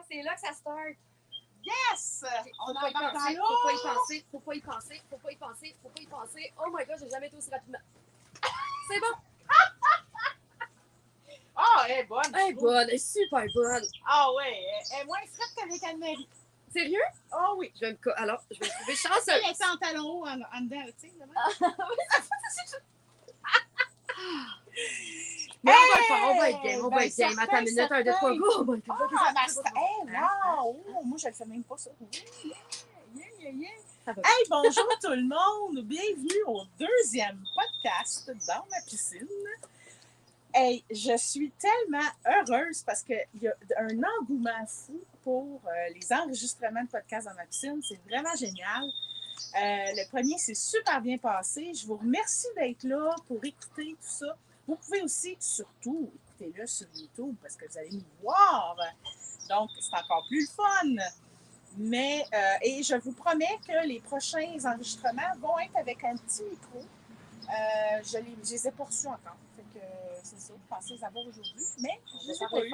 c'est là que ça start. Yes! Faut pas y penser, faut pas y penser, faut pas y penser, faut pas y penser, faut pas y penser. Oh my god, j'ai jamais été aussi rapidement. C'est bon! Ah, elle est bonne. Elle est bonne, elle est super bonne. Ah ouais, elle est moins frette qu'avec Anne-Marie. Sérieux? Ah oui. Alors, je vais me trouver Elle chanceuse. est en talon haut en dedans, tu sais. Mais on va être game, on va être game. Attends une minute, 1, 2, 3, go! Oh my god, Ah, wow! Moi, je ne fais même pas ça. Hey, bonjour tout le monde! Bienvenue au deuxième podcast dans ma piscine. Hey, je suis tellement heureuse parce qu'il y a un engouement fou pour les enregistrements de podcasts dans ma piscine. C'est vraiment génial. Le premier s'est super bien passé. Je vous remercie d'être là pour écouter tout ça. Vous pouvez aussi, surtout, écouter-le sur YouTube parce que vous allez nous voir. Donc, c'est encore plus fun. Mais, et je vous promets que les prochains enregistrements vont être avec un petit micro. Je les ai pas reçus encore. Fait que c'est ça. Je pensais les avoir aujourd'hui, mais je les ai pas eu.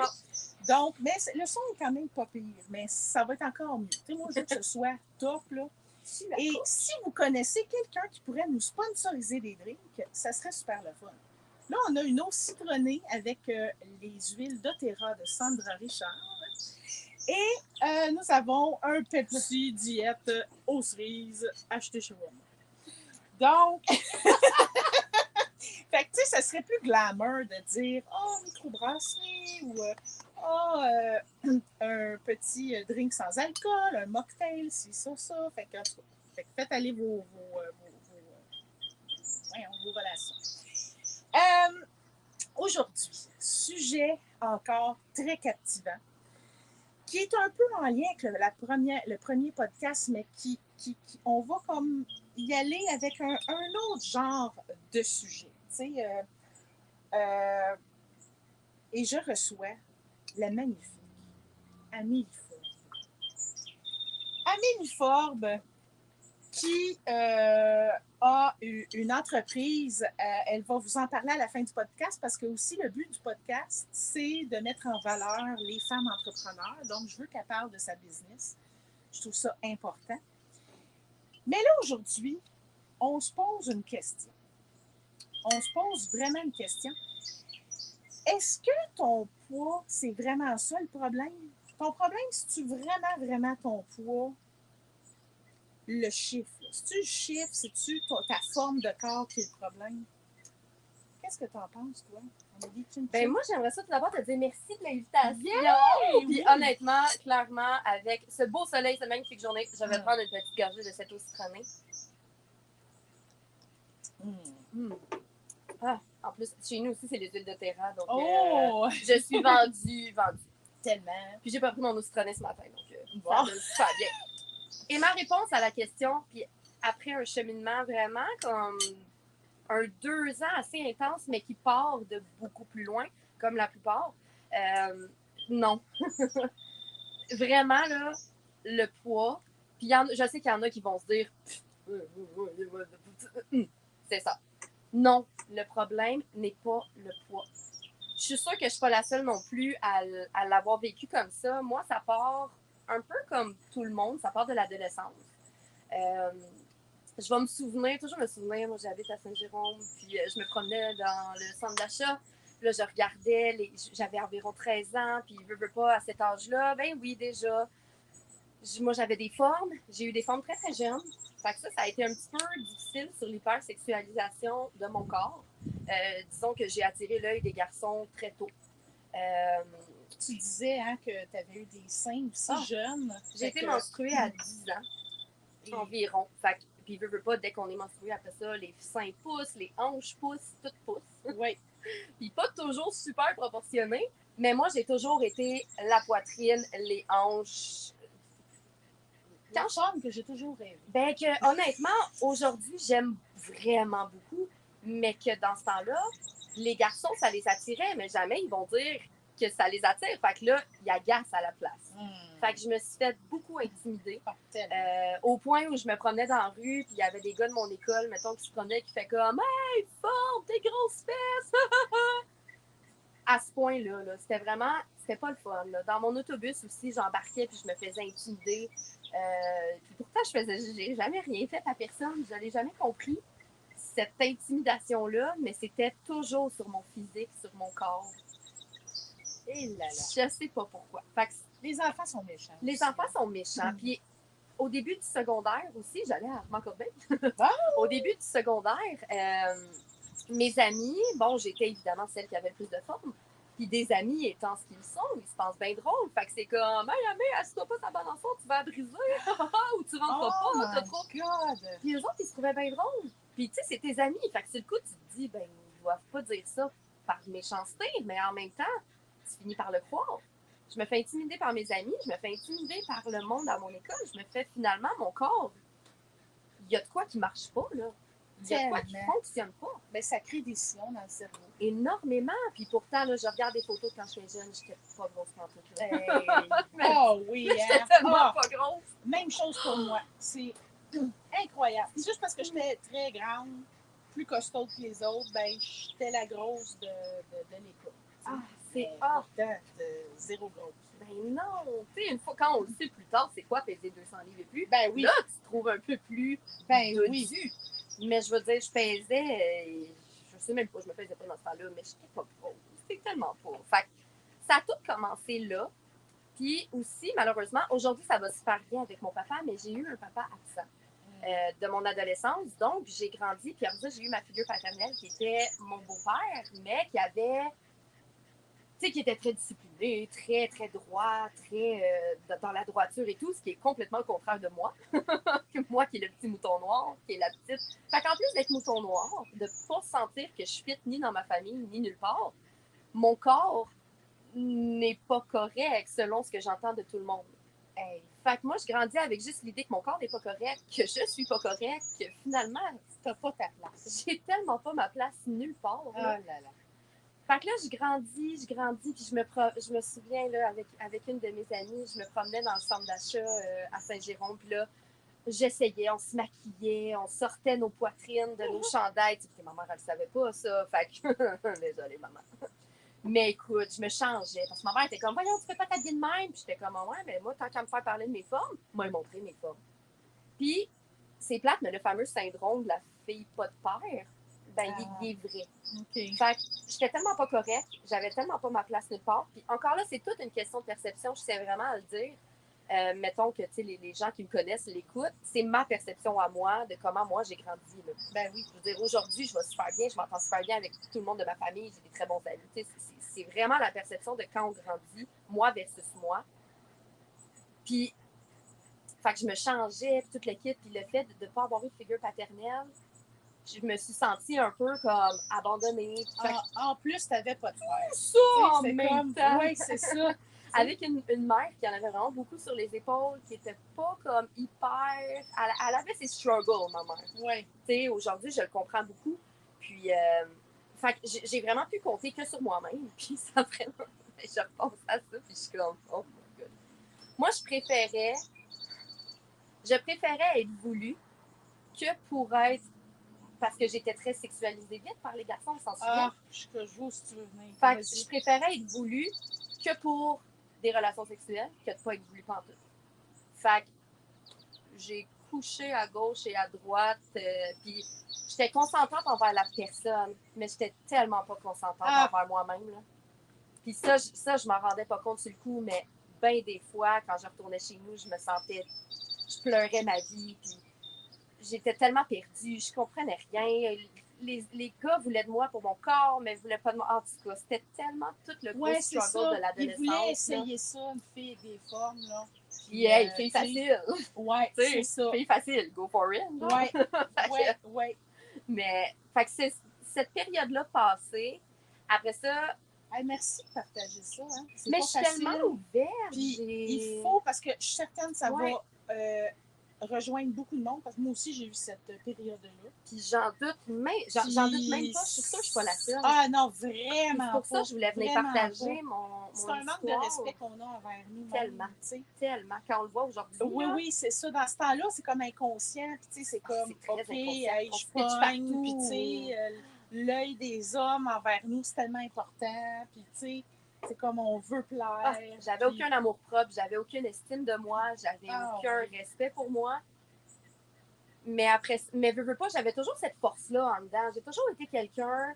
Donc, mais le son est quand même pas pire, mais ça va être encore mieux. Tu sais, moi, je veux que ce soit top, là. Et si vous connaissez quelqu'un qui pourrait nous sponsoriser des drinks, ça serait super le fun. Là, on a une eau citronnée avec les huiles doTERRA de Sandra Richard. Et nous avons un Pepsi diète aux cerises acheté chez moi. Donc, fait que, tu sais, ça serait plus glamour de dire « Oh, microbrasserie » ou un petit drink sans alcool, un mocktail, si ça. Fait que faites aller vos relations. Aujourd'hui, sujet encore très captivant, qui est un peu en lien avec le premier podcast, mais on va comme y aller avec un autre genre de sujet. Tu sais, et je reçois la magnifique Amélie Forbes. Amélie Forbes, qui a une entreprise, elle va vous en parler à la fin du podcast parce que aussi le but du podcast, c'est de mettre en valeur les femmes entrepreneurs. Donc, je veux qu'elle parle de sa business. Je trouve ça important. Mais là, aujourd'hui, on se pose une question. On se pose vraiment une question. Est-ce que ton poids, c'est vraiment ça le problème? Ton problème, c'est-tu vraiment ton poids? Le chiffre. C'est-tu le chiffre? C'est-tu ta forme de corps qui est le problème? Qu'est-ce que tu en penses, toi? Ben moi, j'aimerais ça tout d'abord te dire merci de l'invitation. Yeah! Puis honnêtement, clairement, avec ce beau soleil, cette magnifique journée, je vais prendre une petite gorgée de cette eau citronnée. Ah, en plus, chez nous aussi, c'est les huiles doTERRA, donc je suis vendue. Tellement. Puis j'ai pas pris mon eau citronnée ce matin, donc ça donne super bien. Et ma réponse à la question, puis après un cheminement vraiment comme un 2 ans assez intense, mais qui part de beaucoup plus loin, comme la plupart, non. Vraiment, là, le poids, puis je sais qu'il y en a qui vont se dire, c'est ça. Non, le problème n'est pas le poids. Je suis sûre que je ne suis pas la seule non plus à l'avoir vécu comme ça. Moi, ça part un peu comme tout le monde, ça part de l'adolescence. Je vais toujours me souvenir, moi j'habite à Saint-Jérôme, puis je me promenais dans le centre d'achat, là je regardais, j'avais environ 13 ans, puis veux pas à cet âge-là, ben oui déjà, moi j'avais des formes, j'ai eu des formes très très jeunes, fait que ça a été un petit peu difficile sur l'hypersexualisation de mon corps. Disons que j'ai attiré l'œil des garçons très tôt. Tu disais que tu avais eu des seins aussi jeunes. J'ai été menstruée à 10 ans environ. Fait que, puis veux pas, dès qu'on est menstrué après ça, les seins poussent, les hanches poussent, tout pousse. Oui. Puis pas toujours super proportionné, mais moi j'ai toujours été la poitrine, les hanches. Quand je que j'ai toujours rêvé. Ben que honnêtement, aujourd'hui, j'aime vraiment beaucoup, mais que dans ce temps-là, les garçons, ça les attirait, mais jamais ils vont dire que ça les attire. Fait que là, ils agacent à la place. Fait que je me suis fait beaucoup intimider. Au point où je me promenais dans la rue, puis il y avait des gars de mon école, mettons, qui se promenaient, qui fait comme « Hey, forme tes grosses fesses! » À ce point-là, là, c'était vraiment... c'était pas le fun. Là. Dans mon autobus aussi, j'embarquais puis je me faisais intimider. Puis pourtant, j'ai jamais rien fait à personne. Je l'ai jamais compris, cette intimidation-là, mais c'était toujours sur mon physique, sur mon corps. Et là là. Je sais pas pourquoi. Fait que Les enfants sont méchants. les aussi, enfants hein. sont méchants. Puis au début du secondaire aussi, j'allais à Armand Corbin. Ah! Au début du secondaire, mes amis, bon, j'étais évidemment celle qui avait le plus de forme. Puis des amis étant ce qu'ils sont, ils se pensent bien drôles. Fait que c'est comme, hey, Amé, assieds-toi pas ta balançon, tu vas la briser. Ou tu rentreras Oh pas, t'as my trop. God! Puis eux autres, ils se trouvaient bien drôles. Puis tu sais, c'est tes amis. Fait que c'est le coup, tu te dis, ben, ils doivent pas dire ça par méchanceté, mais en même temps, tu finis par le croire. Je me fais intimider par mes amis, je me fais intimider par le monde à mon école, je me fais finalement mon corps. Il y a de quoi qui marche pas, là. Il y a de quoi qui Tellement. fonctionne pas. Ben, ça crée des sillons dans le cerveau. Énormément. Puis pourtant, là, je regarde des photos de quand j'étais jeune, j'étais pas grosse pantoute. Hey. Oh oui, J'étais hein? tellement Ah, pas grosse. même chose pour moi. C'est incroyable. C'est juste parce que j'étais très grande, plus costaud que les autres, ben j'étais la grosse de l'école. Ah, c'est Mais pourtant, zéro grosse. Ben non. Tu sais, une fois, quand on le sait plus tard, c'est quoi peser 200 livres et plus? Ben oui. Là, tu te trouves un peu plus Ben dodu. oui. Mais je veux dire, je pesais, je sais même pas, je me pesais pas dans ce temps-là, mais j'étais pas grosse. C'était tellement pas. Fait que ça a tout commencé là. Puis aussi, malheureusement, aujourd'hui, ça va super bien avec mon papa, mais j'ai eu un papa absent de mon adolescence. Donc, j'ai grandi, puis après ça, j'ai eu ma figure paternelle qui était mon beau-père, mais qui avait, tu sais, qui était très discipliné, très, très droit, très dans la droiture et tout, ce qui est complètement le contraire de moi. Moi qui est le petit mouton noir, qui est la petite. Fait qu'en plus d'être mouton noir, de pas sentir que je fit ni dans ma famille, ni nulle part, mon corps n'est pas correct selon ce que j'entends de tout le monde. Hey. Fait que moi, je grandis avec juste l'idée que mon corps n'est pas correct, que je suis pas correct, que finalement, T'as pas ta place. j'ai tellement pas ma place nulle part. Oh Là. là là. Fait que là, je grandis, puis je me souviens, là, avec une de mes amies, je me promenais dans le centre d'achat à Saint-Jérôme, puis là, j'essayais, on se maquillait, on sortait nos poitrines de nos chandails. Tu sais, ma mère, elle savait pas ça, fait que, désolée, maman. Mais écoute, je me changeais, parce que ma mère était comme, voyons, tu fais pas t'habiller de même, puis j'étais comme, ouais, mais moi, tant qu'à me faire parler de mes formes, moi, montrer mes formes. Puis, c'est plate, mais le fameux syndrome de la fille pas de père, ben, il est vrai. OK. Fait que j'étais tellement pas correcte, j'avais tellement pas ma place nulle part. Puis encore là, c'est toute une question de perception, je sais vraiment à le dire. Mettons que les gens qui me connaissent l'écoutent, c'est ma perception à moi de comment moi j'ai grandi. Là. Ben oui. Je veux dire, aujourd'hui, je vais super bien, je m'entends super bien avec tout le monde de ma famille, j'ai des très bons amis. C'est vraiment la perception de quand on grandit, moi versus moi. Puis, fait que je me changeais, puis toute l'équipe, puis le fait de ne pas avoir eu de figure paternelle, je me suis sentie un peu comme abandonnée. En plus, t'avais pas de frère. Ça en même temps. Oui, c'est ça. Avec une mère qui en avait vraiment beaucoup sur les épaules, qui était pas comme hyper. Elle avait ses struggles, ma mère. Oui. Tu sais, aujourd'hui, je le comprends beaucoup. Puis, fait que j'ai vraiment pu compter que sur moi-même. Puis, ça vraiment. Je repense à ça, puis je suis comme, oh my God. Moi, je préférais être voulue que pour être. Parce que j'étais très sexualisée vite par les garçons, on s'en souvient. Ah, je vois si tu veux venir. Fait que je préférais être voulue que pour des relations sexuelles que de pas être voulue pantoute. Fait que j'ai couché à gauche et à droite, puis j'étais consentante envers la personne, mais j'étais tellement pas consentante envers moi-même. Là. Puis ça, je m'en rendais pas compte sur le coup, mais bien des fois, quand je retournais chez nous, je me sentais, je pleurais ma vie, puis j'étais tellement perdue, je comprenais rien. Les gars voulaient de moi pour mon corps, mais ne voulaient pas de moi. En tout cas, c'était tellement tout le gros struggle de l'adolescence. Ils voulaient essayer ça, une fille des formes, là. Puis, hey, fille facile. Ouais, c'est ça. Fille facile, go for it. Ouais. Mais, fait que c'est cette période-là passée. Après ça. Hey, merci de partager ça. Hein. Mais je suis tellement ouverte. Puis, il faut, parce que je suis certaine que ça va rejoindre beaucoup de monde, parce que moi aussi, j'ai eu cette période-là. Puis j'en doute même pas. Je suis sûre que je suis pas la seule. Ah non, vraiment. C'est pour ça que je voulais venir partager mon C'est un manque de respect qu'on a envers nous. Tellement. Tellement. Quand on le voit aujourd'hui. Oui, c'est ça. Dans ce temps-là, c'est comme inconscient. Puis, tu sais, c'est comme, OK, je pogne. Puis, tu sais, l'œil des hommes envers nous, c'est tellement important. Puis, tu sais, C'est comme on veut plaire. Ah, j'avais aucun amour propre, j'avais aucune estime de moi, j'avais aucun oui. respect pour moi. Mais après, mais veux pas, j'avais toujours cette force-là en dedans. J'ai toujours été quelqu'un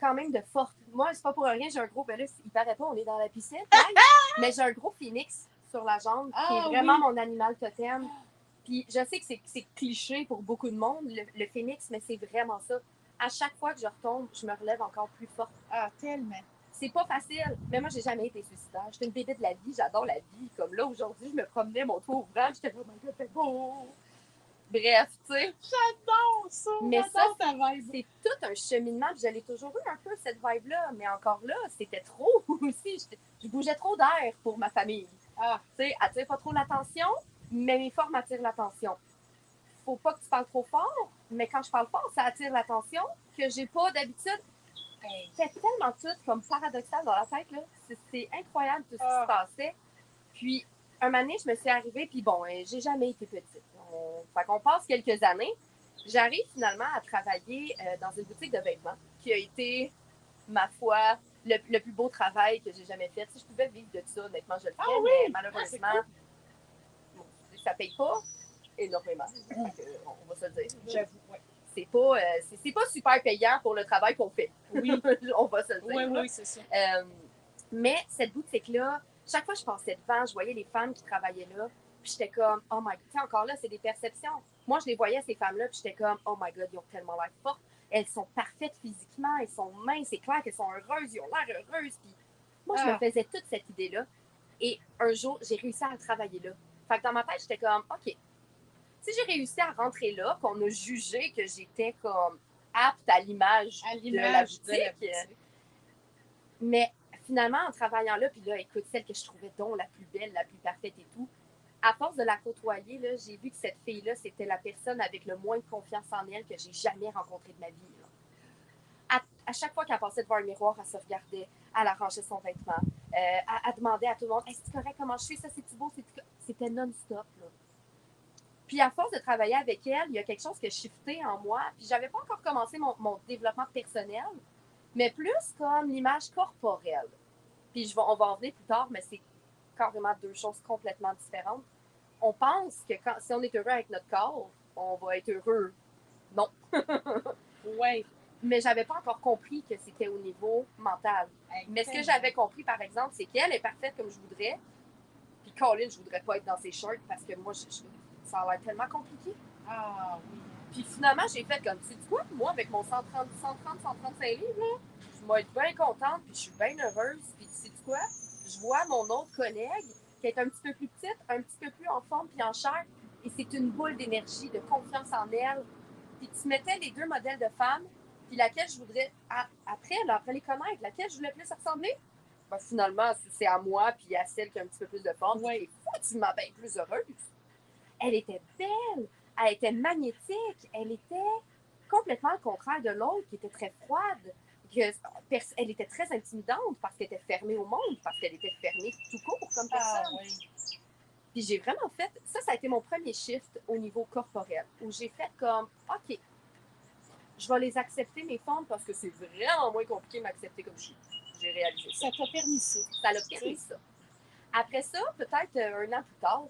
quand même de forte. Moi, c'est pas pour rien, j'ai un gros, ben là, il paraît pas, on est dans la piscine, mais j'ai un gros phoenix sur la jambe qui est vraiment mon animal totem. Puis je sais que c'est cliché pour beaucoup de monde, le phénix, mais c'est vraiment ça. À chaque fois que je retombe, je me relève encore plus forte. Ah, tellement. C'est pas facile, mais moi, j'ai jamais été suicidaire. J'étais une bébé de la vie, j'adore la vie. Comme là, aujourd'hui, je me promenais, mon toit ouvrant, j'étais vraiment oh my God, c'est beau. Bref, tu sais. J'adore ça! Mais J'adore ta vibe. c'est tout un cheminement. Je l'ai toujours eu un peu, cette vibe-là. Mais encore là, c'était trop aussi. Je bougeais trop d'air pour ma famille. Ah. Tu sais, attire pas trop l'attention, mais mes formes attirent l'attention. Faut pas que tu parles trop fort, mais quand je parle fort, ça attire l'attention que j'ai pas d'habitude. C'était tellement tout comme paradoxal dans la tête, là. C'est incroyable tout ce qui se passait. Puis, un moment donné, je me suis arrivée, puis bon, j'ai jamais été petite. Fait qu'on passe quelques années. J'arrive finalement à travailler dans une boutique de vêtements qui a été, ma foi, le plus beau travail que j'ai jamais fait. Si je pouvais vivre de ça, honnêtement, je le ferais, mais malheureusement, bon, ça paye pas énormément. On va se le dire. J'avoue, oui. C'est pas super payant pour le travail qu'on fait. Oui. On va se le dire. Oui, c'est ça. Mais cette boutique-là, chaque fois que je passais devant, je voyais les femmes qui travaillaient là, puis j'étais comme, oh my God, encore là, c'est des perceptions. Moi, je les voyais, ces femmes-là, puis j'étais comme, oh my God, ils ont tellement l'air fortes. Elles sont parfaites physiquement, elles sont minces, c'est clair qu'elles sont heureuses, ils ont l'air heureuses. Puis moi, je me faisais toute cette idée-là. Et un jour, j'ai réussi à travailler là. Fait que dans ma tête, j'étais comme, OK, si j'ai réussi à rentrer là, qu'on a jugé que j'étais comme apte à l'image de la boutique, mais finalement, en travaillant là, puis là, écoute, celle que je trouvais donc la plus belle, la plus parfaite et tout, à force de la côtoyer, là, j'ai vu que cette fille-là, c'était la personne avec le moins de confiance en elle que j'ai jamais rencontrée de ma vie. À chaque fois qu'elle passait devant un miroir, elle se regardait, elle arrangeait son vêtement, elle demandait à tout le monde, est-ce que c'est correct comment je suis, ça c'est-tu beau, c'était non-stop. Là. Puis à force de travailler avec elle, il y a quelque chose qui a shifté en moi. Puis j'avais pas encore commencé mon développement personnel, mais plus comme l'image corporelle. Puis on va en venir plus tard, mais c'est carrément deux choses complètement différentes. On pense que si on est heureux avec notre corps, on va être heureux. Non. Oui. Mais j'avais pas encore compris que c'était au niveau mental. Mais ce que j'avais compris, par exemple, c'est qu'elle est parfaite comme je voudrais. Puis Colin, je voudrais pas être dans ses shorts parce que moi, ça a l'air tellement compliqué. Ah oui. Puis finalement, j'ai fait comme, tu sais quoi, moi, avec mon 135 livres, là, je vais être bien contente, puis je suis bien heureuse. Puis tu sais quoi, je vois mon autre collègue qui est un petit peu plus petite, un petit peu plus en forme puis en chair, et c'est une boule d'énergie, de confiance en elle. Puis tu mettais les deux modèles de femmes, puis laquelle je voudrais, après les connaître, laquelle je voulais plus ressembler, ben finalement, c'est à moi, puis à celle qui a un petit peu plus de forme, qui est foutument bien plus heureuse. Elle était belle, elle était magnétique, elle était complètement le contraire de l'autre qui était très froide. Elle était très intimidante parce qu'elle était fermée au monde, parce qu'elle était fermée tout court comme personne. Puis j'ai vraiment fait, ça a été mon premier shift au niveau corporel, où j'ai fait comme, OK, je vais les accepter, mes formes, parce que c'est vraiment moins compliqué de m'accepter comme je suis. J'ai réalisé ça. Ça t'a permis ça. Ça l'a permis ça. Après ça, peut-être un an plus tard,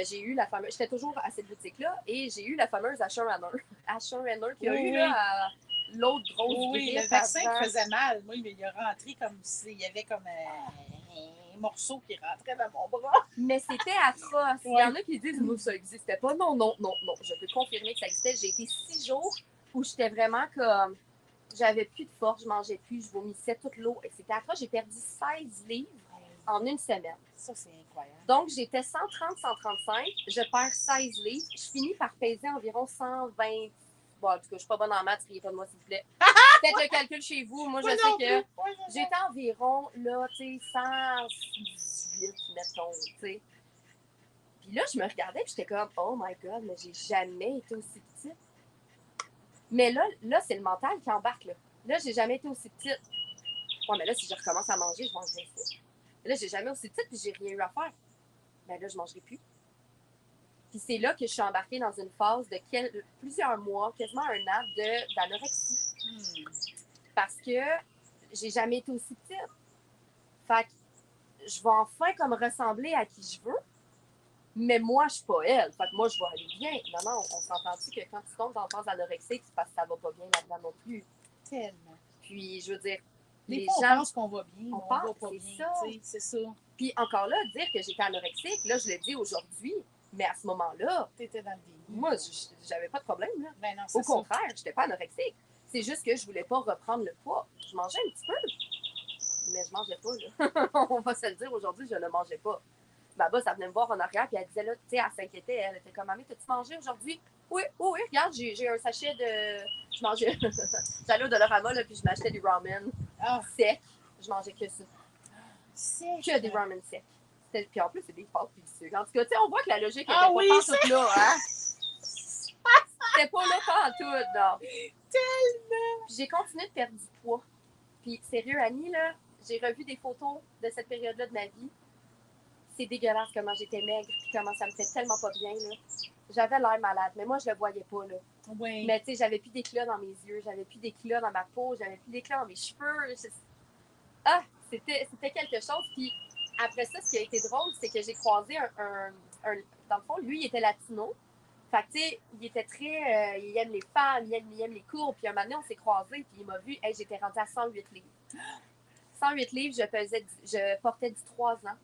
j'ai eu la fameuse. J'étais toujours à cette boutique-là et j'ai eu la fameuse Asher Renner. Asher Renner qui a eu là, l'autre grosse grippe. Le vaccin qui faisait mal. Moi, il a rentré comme s'il y avait comme un morceau qui rentrait dans mon bras. Mais c'était atroce. Il y en a qui disent que ça n'existait pas. Non. Je peux confirmer que ça existait. J'ai été 6 jours où j'étais vraiment comme. J'avais plus de force, je mangeais plus, je vomissais toute l'eau. Et c'était atroce. J'ai perdu 16 livres en une semaine. Ça, c'est incroyable. Donc, j'étais 130-135, je perds 16 livres, je finis par peser environ 120. Bon, en tout cas, je suis pas bonne en maths, riez pas de moi, s'il vous plaît. Faites le calcul chez vous. Moi, je sais que j'étais environ, là, tu sais, 118, mettons, tu sais. Puis là, je me regardais, puis j'étais comme, oh my God, mais j'ai jamais été aussi petite. Mais là c'est le mental qui embarque, là. Là, j'ai jamais été aussi petite. Ouais, mais là, si je recommence à manger, je vais engraisser. Là, j'ai jamais aussi petite, puis j'ai rien eu à faire. Ben là, je mangerai plus. Puis c'est là que je suis embarquée dans une phase de plusieurs mois, quasiment un an, d'anorexie. Parce que j'ai jamais été aussi petite. Fait que je vais enfin comme ressembler à qui je veux, mais moi, je suis pas elle. Fait que moi, je vais aller bien. Non, on s'entend-tu que quand tu tombes dans le phase anorexique, c'est parce que ça va pas bien là-dedans non plus. Tellement. Puis, je veux dire, Des les fois, on gens... pense qu'on va bien, mais on va pas bien. C'est ça. Puis encore là, dire que j'étais anorexique, là, je le dis aujourd'hui, mais à ce moment-là, t'étais dans le déni. Moi, j'avais pas de problème. Là. Ben non, Au contraire, j'étais pas anorexique. C'est juste que je voulais pas reprendre le poids. Je mangeais un petit peu, mais je mangeais pas. Là. On va se le dire, aujourd'hui, je ne mangeais pas. Ma boss, elle venait me voir en arrière, puis elle disait, là, tu sais, elle s'inquiétait. Elle était comme, Mamie, t'as-tu mangé aujourd'hui? Oui, regarde, j'ai un sachet de. Je mangeais. J'allais au Dollarama, là, puis je m'achetais du ramen sec. Je mangeais que ça. Sec. Que des ramen secs. Puis en plus, c'est des pâtes puis du sucre. En tout cas, tu sais, on voit que la logique était pas toute là, hein? C'était pas là tout, non. Tellement! Puis j'ai continué de perdre du poids. Puis sérieux, Annie, là, j'ai revu des photos de cette période-là de ma vie. C'est dégueulasse comment j'étais maigre puis comment ça me fait tellement pas bien, là. J'avais l'air malade, mais moi, je le voyais pas, là. Oui. Mais tu sais, j'avais plus d'éclat dans mes yeux, j'avais plus d'éclat dans ma peau, j'avais plus d'éclat dans mes cheveux. Ah, c'était quelque chose. Puis après ça, ce qui a été drôle, c'est que j'ai croisé dans le fond, lui, il était latino. Fait que, tu sais, il était très... il aime les femmes, il aime les courbes. Puis un moment donné, on s'est croisés, puis il m'a vu. Hey, j'étais rendue à 108 livres. 108 livres, je portais du 3 ans.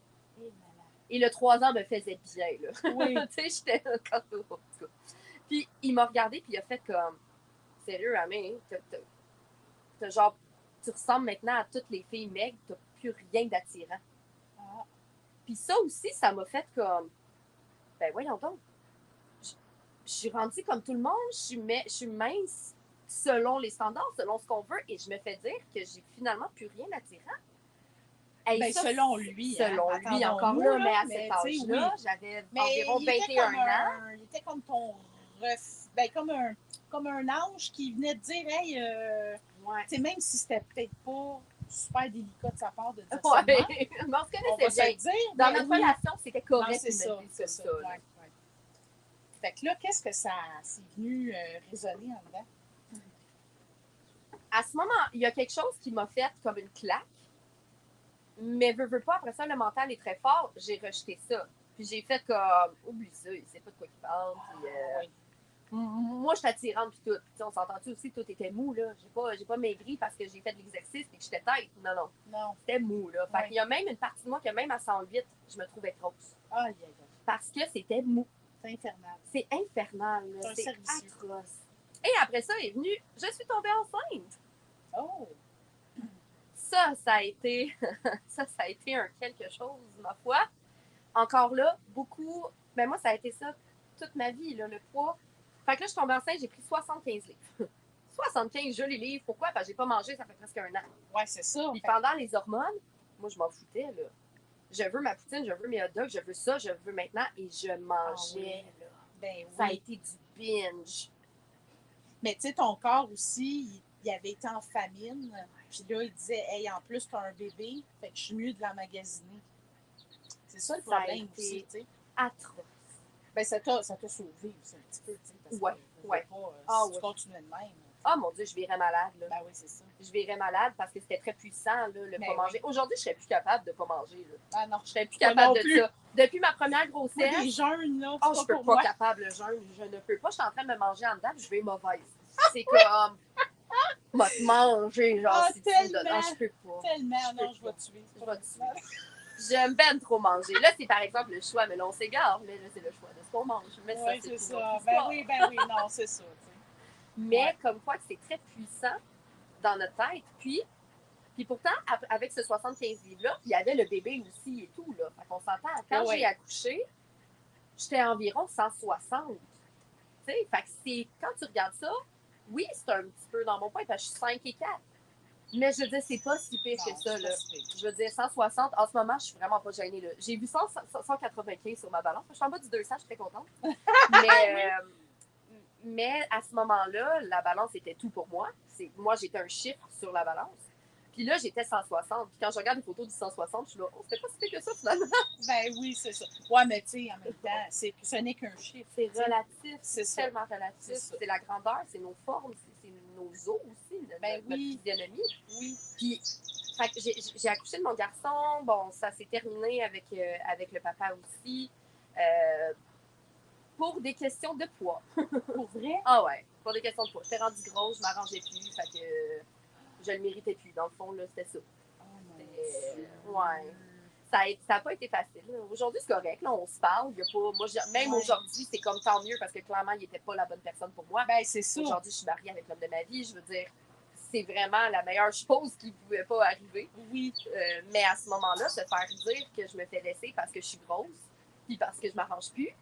Et le 3 ans me faisait bien, là. Oui. Tu sais, j'étais encore au tout. Puis il m'a regardé, puis il a fait comme... Sérieux, Amé, t'as genre... Tu ressembles maintenant à toutes les filles maigres, t'as plus rien d'attirant. Ah. Puis ça aussi, ça m'a fait comme... Ben voyons donc. Je suis rendue comme tout le monde, je suis mince selon les standards, selon ce qu'on veut, et je me fais dire que j'ai finalement plus rien d'attirant. Hey, ben, ça, selon lui. Selon lui, encore là, mais à cet âge-là, j'avais environ 21 ans. Il était comme ton comme un ange qui venait te dire, hey, ouais. Même si c'était peut-être pas super délicat de sa part de dire ça. Mais on se connaissait bien. Dans notre relation, c'était correct. C'est ça. Ouais. Fait que là, qu'est-ce que ça s'est venu résonner en dedans? À ce moment, il y a quelque chose qui m'a fait comme une claque. Mais veux pas, après ça, le mental est très fort. J'ai rejeté ça. Puis j'ai fait comme, oublie ça, il sait pas de quoi il parle. Puis, moi, je suis attirante, puis tout. Puis, on s'entend-tu aussi, tout était mou, là. J'ai pas maigri parce que j'ai fait de l'exercice et que j'étais tête. Non. C'était mou, là. Fait qu'il y a même une partie de moi que même à 108, je me trouvais grosse. Parce que c'était mou. C'est infernal. C'est infernal, là. C'est atroce. Et après ça est venu, je suis tombée enceinte. Oh! Ça a été un quelque chose, ma foi. Encore là, beaucoup... Ben moi, ça a été ça toute ma vie, là, le poids. Fait que là, je suis tombée enceinte, j'ai pris 75 livres. 75 jolis livres. Pourquoi? Parce que j'ai pas mangé, ça fait presque un an. Ouais, c'est ça. Puis pendant les hormones, moi, je m'en foutais, là. Je veux ma poutine, je veux mes hot dogs, je veux ça, je veux maintenant. Et je mangeais, là. Ben oui. Ça a été du binge. Mais tu sais, ton corps aussi, il avait été en famine. Puis là, il disait, hey, en plus, t'as un bébé, fait que je suis mieux de l'emmagasiner. C'est ça le problème aussi, tu sais. Atroce. Ben, ça t'a sauvé aussi un petit peu, tu sais. Parce que si tu continuais de même. Ah, mon Dieu, je virais malade, là. Ben oui, c'est ça. Je virais malade parce que c'était très puissant, là, le pas manger. Aujourd'hui, je serais plus capable de pas manger, là. Ah non. Je serais plus capable de ça. Depuis ma première grossesse... Des jeûnes, là, je peux pas capable, le jeûne. Je ne peux pas. Je suis en train de me manger en dedans, puis je vais mauvaise. C'est comme... M'a manger, genre, si tu me donnes. Non, je peux pas. Tellement, non, je vais tuer. J'aime bien trop manger. Là, c'est par exemple le choix, mais là, on s'égare. Mais là, c'est le choix de ce qu'on mange. Mais ça, c'est ça. Ben oui, non, c'est ça. Mais comme quoi que c'est très puissant dans notre tête. Puis pourtant, avec ce 75 livres-là, il y avait le bébé aussi et tout, là. Fait qu'on s'entend. Quand j'ai accouché, j'étais environ 160. Tu sais, fait que quand tu regardes ça, oui, c'est un petit peu dans mon point, parce que je suis 5 et 4. Mais je veux dire, c'est pas si pire que ça, là. Je veux dire, 160, en ce moment, je suis vraiment pas gênée, là. J'ai vu 195 sur ma balance. Je suis en bas du 200, je suis très contente. Mais à ce moment-là, la balance était tout pour moi. Moi, j'étais un chiffre sur la balance. Puis là, j'étais 160. Puis quand je regarde une photo du 160, je suis là, c'était pas si pire que ça, finalement. Ben oui, c'est ça. Ouais, mais tu sais, en même temps, ce n'est qu'un chiffre. C'est relatif. C'est tellement relatif. C'est la grandeur, c'est nos formes, c'est nos os aussi, notre physionomie. Oui. Puis Fait que j'ai accouché de mon garçon. Bon, ça s'est terminé avec le papa aussi. Pour des questions de poids. Pour vrai? Ah ouais, pour des questions de poids. J'étais rendue grosse, je m'arrangeais plus. Fait que je le méritais plus. Dans le fond, là, c'était ça. Oh mon Dieu. Ouais. Ça a pas été facile. Aujourd'hui, c'est correct. Là, on se parle. Il y a pas, moi, même aujourd'hui, c'est comme tant mieux parce que clairement, il n'était pas la bonne personne pour moi. Ben, c'est ça. Aujourd'hui, je suis mariée avec l'homme de ma vie. Je veux dire, c'est vraiment la meilleure chose qui pouvait pas arriver. Oui. Mais à ce moment-là, se faire dire que je me fais laisser parce que je suis grosse, puis parce que je m'arrange plus,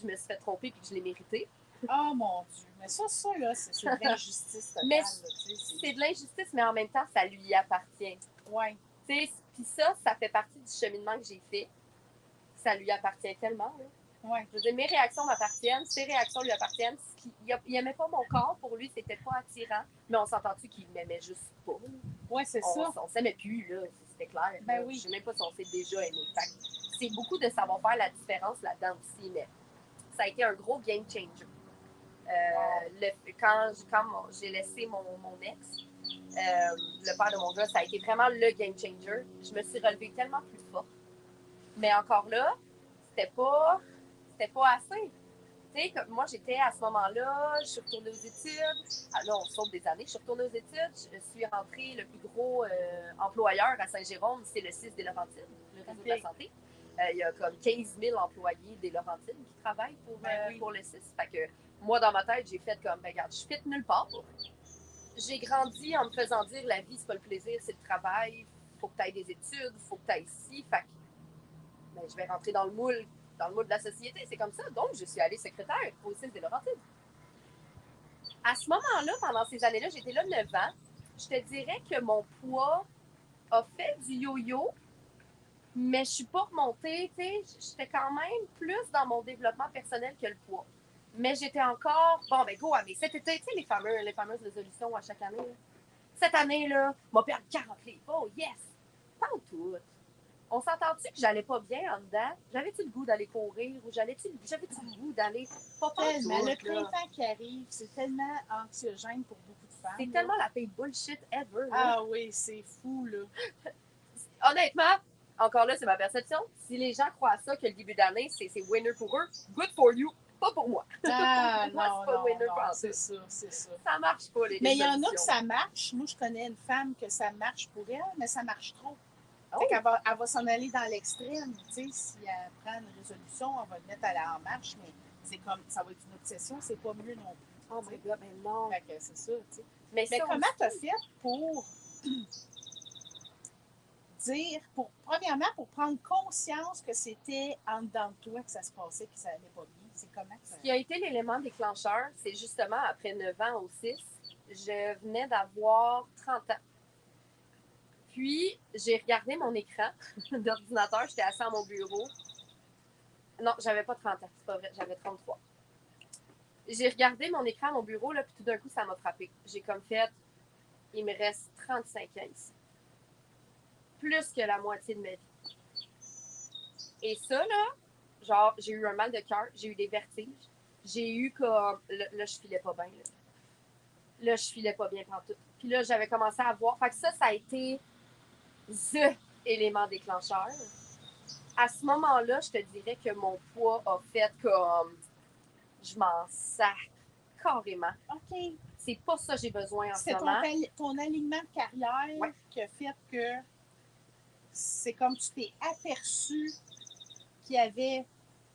je me suis fait tromper puis que je l'ai mérité. Oh mon Dieu. Mais ça là, c'est de l'injustice totale. Mais là, c'est de l'injustice, mais en même temps, ça lui appartient. Ouais. Puis ça fait partie du cheminement que j'ai fait. Ça lui appartient tellement. Là. Ouais. Je veux dire, mes réactions m'appartiennent, ses réactions lui appartiennent. Il aimait pas mon corps, pour lui, c'était pas attirant. Mais on s'entend-tu qu'il m'aimait juste pas. Ouais, c'est ça. On s'aimait plus, là, c'était clair. Ben là. oui. Je sais même pas si on s'est déjà aimé. Fait que c'est beaucoup de savoir faire la différence là-dedans aussi, mais ça a été un gros game changer. Quand j'ai laissé mon ex, le père de mon gars, ça a été vraiment le game changer. Je me suis relevée tellement plus forte. Mais encore là, c'était pas assez. Tu sais, moi, j'étais à ce moment-là, je suis retournée aux études. Ah, là, on saute des années. Je suis retournée aux études. Je suis rentrée, le plus gros employeur à Saint-Jérôme, c'est le CIS des Laurentides, le réseau de la santé. Il y a comme 15 000 employés des Laurentides qui travaillent pour le CIS. Fait que moi, dans ma tête, j'ai fait comme, ben, regarde, je fit nulle part. J'ai grandi en me faisant dire, la vie, c'est pas le plaisir, c'est le travail. Faut que tu ailles des études, faut que tu ailles ici. Fait que ben, je vais rentrer dans le moule de la société, c'est comme ça. Donc, je suis allée secrétaire au CIS des Laurentides. À ce moment-là, pendant ces années-là, j'étais là 9 ans. Je te dirais que mon poids a fait du yo-yo, mais je suis pas remontée. J'étais quand même plus dans mon développement personnel que le poids. Mais j'étais encore, bon, ben go, mais cet été, tu sais, les fameuses résolutions à chaque année. Là. Cette année-là, m'a perdu 40 livres. Oh, yes! Pas tout. On s'entend-tu que j'allais pas bien en dedans? J'avais-tu le goût d'aller courir ou j'avais-tu le goût d'aller pas Tellement. tout, Le printemps qui arrive, c'est tellement anxiogène pour beaucoup de femmes. C'est tellement la paix bullshit ever. Là. Ah oui, c'est fou, là. Honnêtement, encore là, c'est ma perception. Si les gens croient à ça, que le début d'année, c'est winner pour eux, good for you, pas pour moi. Ah moi, non, c'est pas winner non, pour c'est ça, c'est ça. Ça marche pas, les Mais il y en résolutions. a que ça marche. Moi, je connais une femme que ça marche pour elle, mais ça marche trop. Oh. Fait qu'elle elle va s'en aller dans l'extrême. Tu sais, si elle prend une résolution, elle va le mettre en marche, mais c'est comme, ça va être une obsession, c'est pas mieux non plus. Oh my God, mais non. Fait que c'est ça, tu sais. Mais comment tu as fait pour dire, premièrement, pour prendre conscience que c'était en dedans de toi que ça se passait et que ça allait pas bien? C'est comment ça... Ce qui a été l'élément déclencheur, c'est justement après 9 ans au 6, je venais d'avoir 30 ans. Puis, j'ai regardé mon écran d'ordinateur, j'étais assise à mon bureau. Non, j'avais pas 30 ans, c'est pas vrai, j'avais 33. J'ai regardé mon écran à mon bureau, là, puis tout d'un coup, ça m'a frappé. J'ai comme fait, il me reste 35 ans ici. Plus que la moitié de ma vie. Et ça, là, genre, j'ai eu un mal de cœur, j'ai eu des vertiges. J'ai eu comme... Là, je filais pas bien, là. Là, je filais pas bien pantoute. Puis là, j'avais commencé à voir... Fait que ça a été THE élément déclencheur. À ce moment-là, je te dirais que mon poids a fait comme... Je m'en sacre carrément. OK. C'est pas ça que j'ai besoin en ce C'était moment. ton alignement de carrière qui a fait que c'est comme tu t'es aperçu qu'il y avait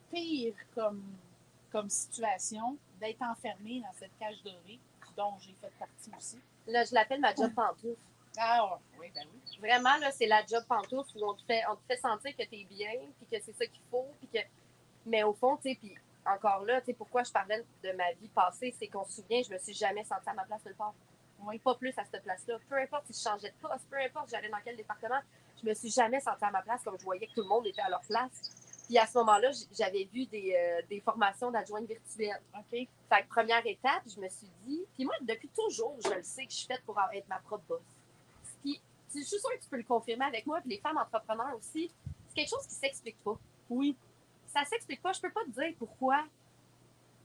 pire comme situation d'être enfermé dans cette cage dorée, dont j'ai fait partie aussi. Là, je l'appelle ma job pantoufle. Ah oui, ben oui. Vraiment, là, c'est la job pantoufle où on te fait sentir que t'es bien, puis que c'est ça qu'il faut, puis que... Mais au fond, tu sais, puis encore là, tu sais, pourquoi je parlais de ma vie passée, c'est qu'on se souvient, je me suis jamais sentie à ma place nulle part. Oui, pas plus à cette place-là. Peu importe si je changeais de poste, peu importe j'allais dans quel département, je me suis jamais sentie à ma place comme je voyais que tout le monde était à leur place. Puis à ce moment-là, j'avais vu des formations d'adjointe virtuelle. OK. Fait que première étape, je me suis dit, puis moi, depuis toujours, je le sais que je suis faite pour être ma propre boss. Puis je suis sûre que tu peux le confirmer avec moi, puis les femmes entrepreneurs aussi, c'est quelque chose qui s'explique pas. Oui. Ça s'explique pas, je peux pas te dire pourquoi.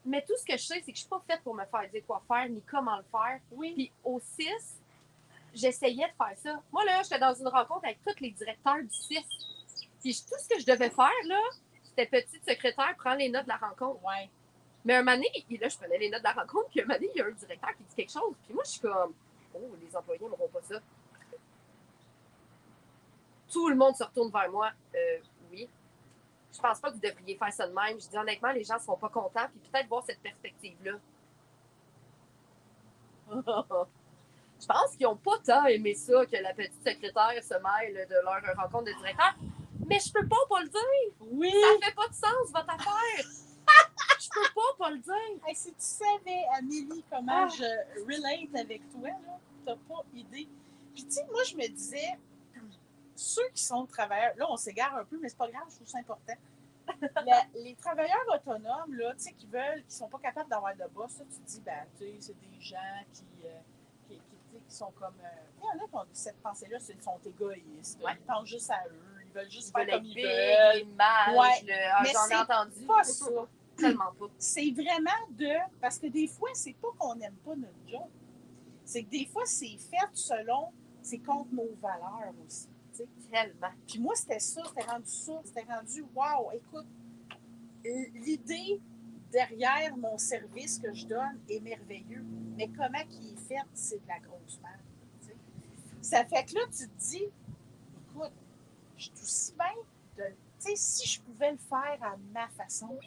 Mais tout ce que je sais, c'est que je suis pas faite pour me faire dire quoi faire ni comment le faire. Oui. Puis au 6, j'essayais de faire ça. Moi, là, j'étais dans une rencontre avec tous les directeurs du CIS. Puis tout ce que je devais faire, là, c'était petite secrétaire, prendre les notes de la rencontre. Ouais. Mais un moment donné, et là, je prenais les notes de la rencontre, puis un moment donné, il y a un directeur qui dit quelque chose. Puis moi, je suis comme, oh, les employés n'auront pas ça. Tout le monde se retourne vers moi. Oui. Je pense pas que vous devriez faire ça de même. Je dis honnêtement, les gens ne seront pas contents, puis peut-être voir cette perspective-là. Je pense qu'ils n'ont pas tant aimé ça que la petite secrétaire se mêle de leur rencontre de directeur. Mais je peux pas le dire. Oui. Ça fait pas de sens, votre affaire. Je peux pas le dire. Hey, si tu savais, Amélie, comment je relate avec toi, là, t'as pas idée. Puis, tu sais, moi, je me disais, ceux qui sont travailleurs, là, on s'égare un peu, mais c'est pas grave, je trouve ça important. Les travailleurs autonomes, là, tu sais, qui sont pas capables d'avoir de boss, là, tu te dis, ben, tu sais, c'est des gens qui sont comme. Il y en a qui ont cette pensée-là, ils sont égoïstes. Ouais. Ils pensent juste à eux, ils veulent juste Ils faire comme veulent ils big, veulent. les mages, Ouais. Mais j'en ai entendu. Pas ça. Tellement pas. C'est vraiment parce que des fois, c'est pas qu'on n'aime pas notre job. C'est que des fois, c'est fait selon, c'est contre nos valeurs aussi. T'sais. Tellement. Puis moi, c'était rendu, wow, écoute, l'idée derrière mon service que je donne est merveilleux, mais comment il est fait, c'est de la grosse merde. T'sais. Ça fait que là, tu te dis, écoute, je suis aussi bien de, tu sais, si je pouvais le faire à ma façon,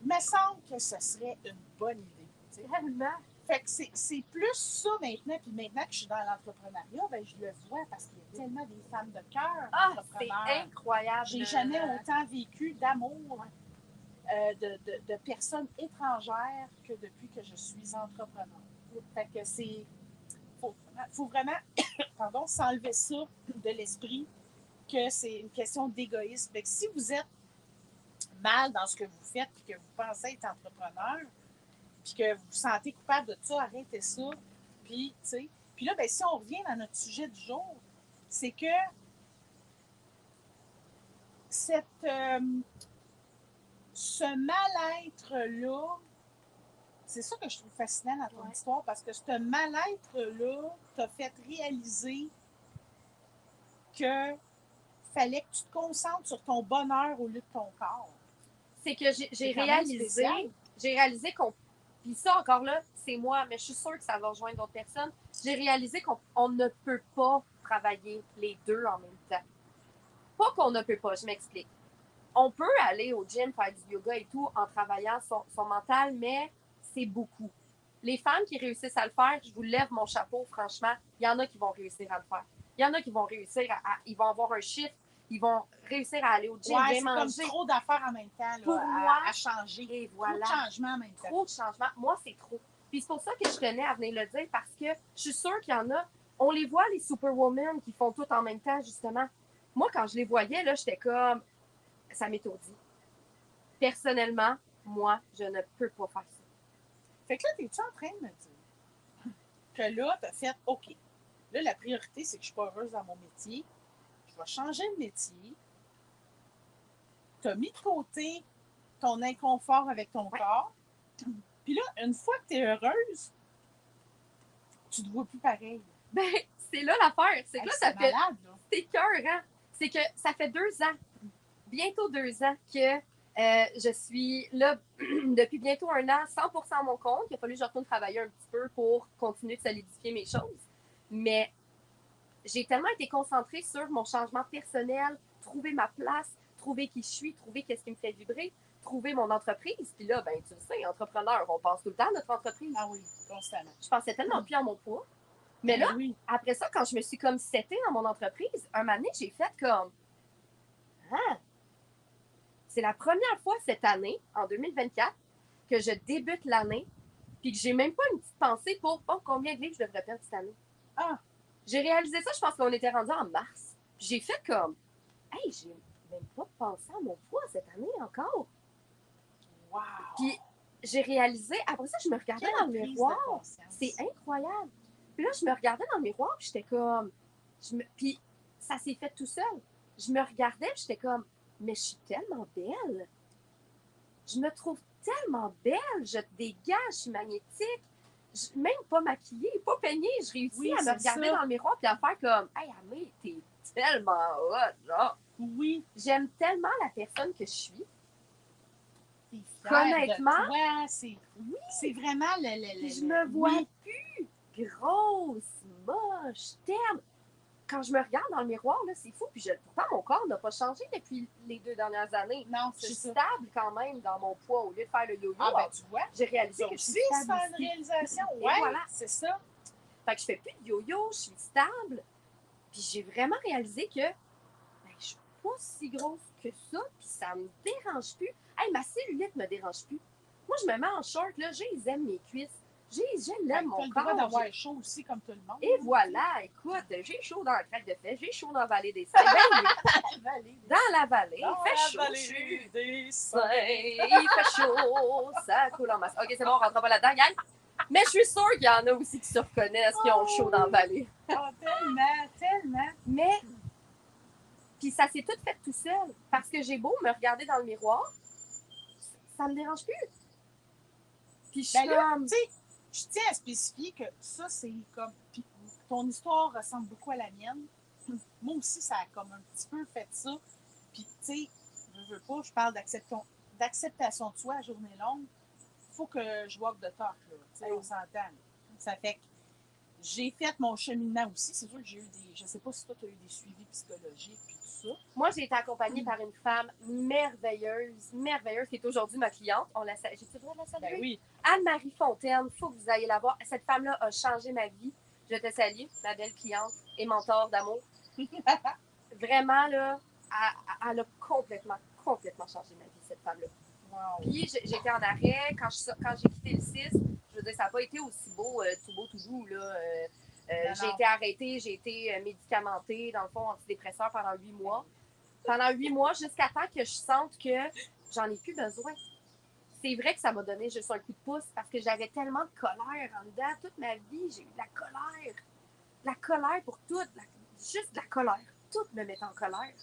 il me semble que ce serait une bonne idée. T'sais. Tellement. Fait que c'est plus ça maintenant. Puis maintenant que je suis dans l'entrepreneuriat, ben, je le vois parce qu'il y a tellement des femmes de cœur C'est entrepreneurs. incroyable. J'ai jamais autant vécu d'amour de personnes étrangères que depuis que je suis entrepreneur. Fait que faut vraiment pardon, s'enlever ça de l'esprit que c'est une question d'égoïsme. Fait que si vous êtes mal dans ce que vous faites et que vous pensez être entrepreneur, puis que vous vous sentez coupable de ça, arrêtez ça. Puis, tu sais. Puis là, ben, si on revient à notre sujet du jour, c'est que ce mal-être-là, c'est ça que je trouve fascinant dans ton histoire, parce que ce mal-être-là t'a fait réaliser que fallait que tu te concentres sur ton bonheur au lieu de ton corps. C'est que j'ai réalisé qu'on. Puis ça, encore là, c'est moi, mais je suis sûre que ça va rejoindre d'autres personnes. J'ai réalisé qu'on ne peut pas travailler les deux en même temps. Pas qu'on ne peut pas, je m'explique. On peut aller au gym, faire du yoga et tout en travaillant son mental, mais c'est beaucoup. Les femmes qui réussissent à le faire, je vous lève mon chapeau, franchement. Il y en a qui vont réussir à le faire. Il y en a qui vont réussir ils vont avoir un chiffre, ils vont réussir à aller au gym, bien manger. C'est comme trop d'affaires en même temps là, pour moi, à changer. Et voilà. Trop de changements en même temps. Trop de changements. Moi, c'est trop. Puis c'est pour ça que je tenais à venir le dire, parce que je suis sûre qu'il y en a. On les voit, les superwomen qui font tout en même temps, justement. Moi, quand je les voyais, là, j'étais comme... Ça m'étourdit. Personnellement, moi, je ne peux pas faire ça. Fait que là, t'es-tu en train de me dire que là, t'as fait OK. Là, la priorité, c'est que je suis pas heureuse dans mon métier. Je vais changer de métier. T'as mis de côté ton inconfort avec ton corps. Puis là, une fois que t'es heureuse, tu te vois plus pareil. Ben, c'est là l'affaire. C'est que là, ça fait... malade, là. C'est cœur, hein? C'est que ça fait 2 ans, bientôt 2 ans, que je suis là depuis bientôt 1 an, 100% à mon compte. Il a fallu que je retourne travailler un petit peu pour continuer de solidifier mes choses. Mais j'ai tellement été concentrée sur mon changement personnel, trouver ma place, trouver qui je suis, trouver qu'est-ce qui me fait vibrer, trouver mon entreprise. Puis là, ben, tu le sais, entrepreneur, on pense tout le temps à notre entreprise. Ah oui, constamment. Je pensais tellement plus à mon poids. Mais là, après ça, quand je me suis comme setée dans mon entreprise, un moment donné, j'ai fait comme... Ah! C'est la première fois cette année, en 2024, que je débute l'année, puis que j'ai même pas une petite pensée pour combien de livres je devrais perdre cette année. Ah! J'ai réalisé ça, je pense qu'on était rendu en mars. Puis j'ai fait comme... Hey, j'ai même pas pensé à mon poids cette année encore. Wow! Puis j'ai réalisé... Après ça, je me regardais dans le miroir. C'est incroyable. Puis là, je me regardais dans le miroir, puis j'étais comme... Puis ça s'est fait tout seul. Je me regardais, puis j'étais comme... Mais je suis tellement belle. Je me trouve tellement belle. Je dégage, je suis magnétique. même pas maquillée, pas peignée, je réussis Oui, à me c'est regarder ça. dans le miroir puis à faire comme « Hey, Amé, t'es tellement hot! » Genre, Oui, j'aime tellement la personne que je suis. t'es fière Honnêtement, de toi. C'est vraiment puis je me vois oui. plus grosse, moche, terne. Quand je me regarde dans le miroir, là, c'est fou. Puis pourtant, mon corps n'a pas changé depuis les 2 dernières années. Non, Je c'est suis ça. stable quand même dans mon poids. Au lieu de faire le yo-yo, Ah, ben, tu vois. j'ai réalisé Ça que je aussi, suis c'est stable une ici. réalisation. Et Ouais, voilà. c'est ça. Fait que je fais plus de yo-yo, je suis stable. Puis j'ai vraiment réalisé que je suis pas si grosse que ça, puis ça me dérange plus. Hey, ma cellulite me dérange plus. Moi, je me mets en short, là, j'aime mes cuisses. J'aime mon T'as le corps. droit d'avoir chaud aussi, comme tout le monde. Et voilà, écoute, j'ai chaud dans la craque de fesses, j'ai chaud dans la vallée des seins. Dans la vallée, il fait chaud. Je suis des il fait chaud, ça coule en masse. Ok, c'est bon, on rentre pas là-dedans, gang. Mais je suis sûre qu'il y en a aussi qui se reconnaissent, qui ont chaud dans la vallée. Oh, tellement, tellement. Mais, puis ça s'est tout fait tout seul. Parce que j'ai beau me regarder dans le miroir, ça me dérange plus. Puis je suis Ben là, comme... tu sais, je tiens à spécifier que ça, c'est comme. Puis ton histoire ressemble beaucoup à la mienne. Moi aussi, ça a comme un petit peu fait ça. Puis, tu sais, je veux pas, je parle d'acceptation de soi à journée longue. Il faut que je walk the talk, là. Tu sais, on s'entend. Ça fait que j'ai fait mon cheminement aussi. C'est sûr que j'ai eu des. Je sais pas si toi, tu as eu des suivis psychologiques puis tout ça. Moi, j'ai été accompagnée par une femme merveilleuse, qui est aujourd'hui ma cliente. J'ai-tu le droit de la saluer? Ben oui. Anne-Marie Fontaine, il faut que vous ayez la voir. Cette femme-là a changé ma vie. Je te salue, ma belle cliente et mentor d'amour. Vraiment, là, elle a complètement changé ma vie, cette femme-là. Wow. Puis j'étais en arrêt. Quand j'ai quitté le 6, je veux dire, ça n'a pas été aussi beau, tout doux, là. J'ai été arrêtée, j'ai été médicamentée, dans le fond, antidépresseur pendant 8 mois. Pendant 8 mois, jusqu'à temps que je sente que j'en ai plus besoin. C'est vrai que ça m'a donné juste un coup de pouce parce que j'avais tellement de colère en dedans. Toute ma vie, j'ai eu de la colère. De la colère pour tout. Juste de la colère. Tout me met en colère.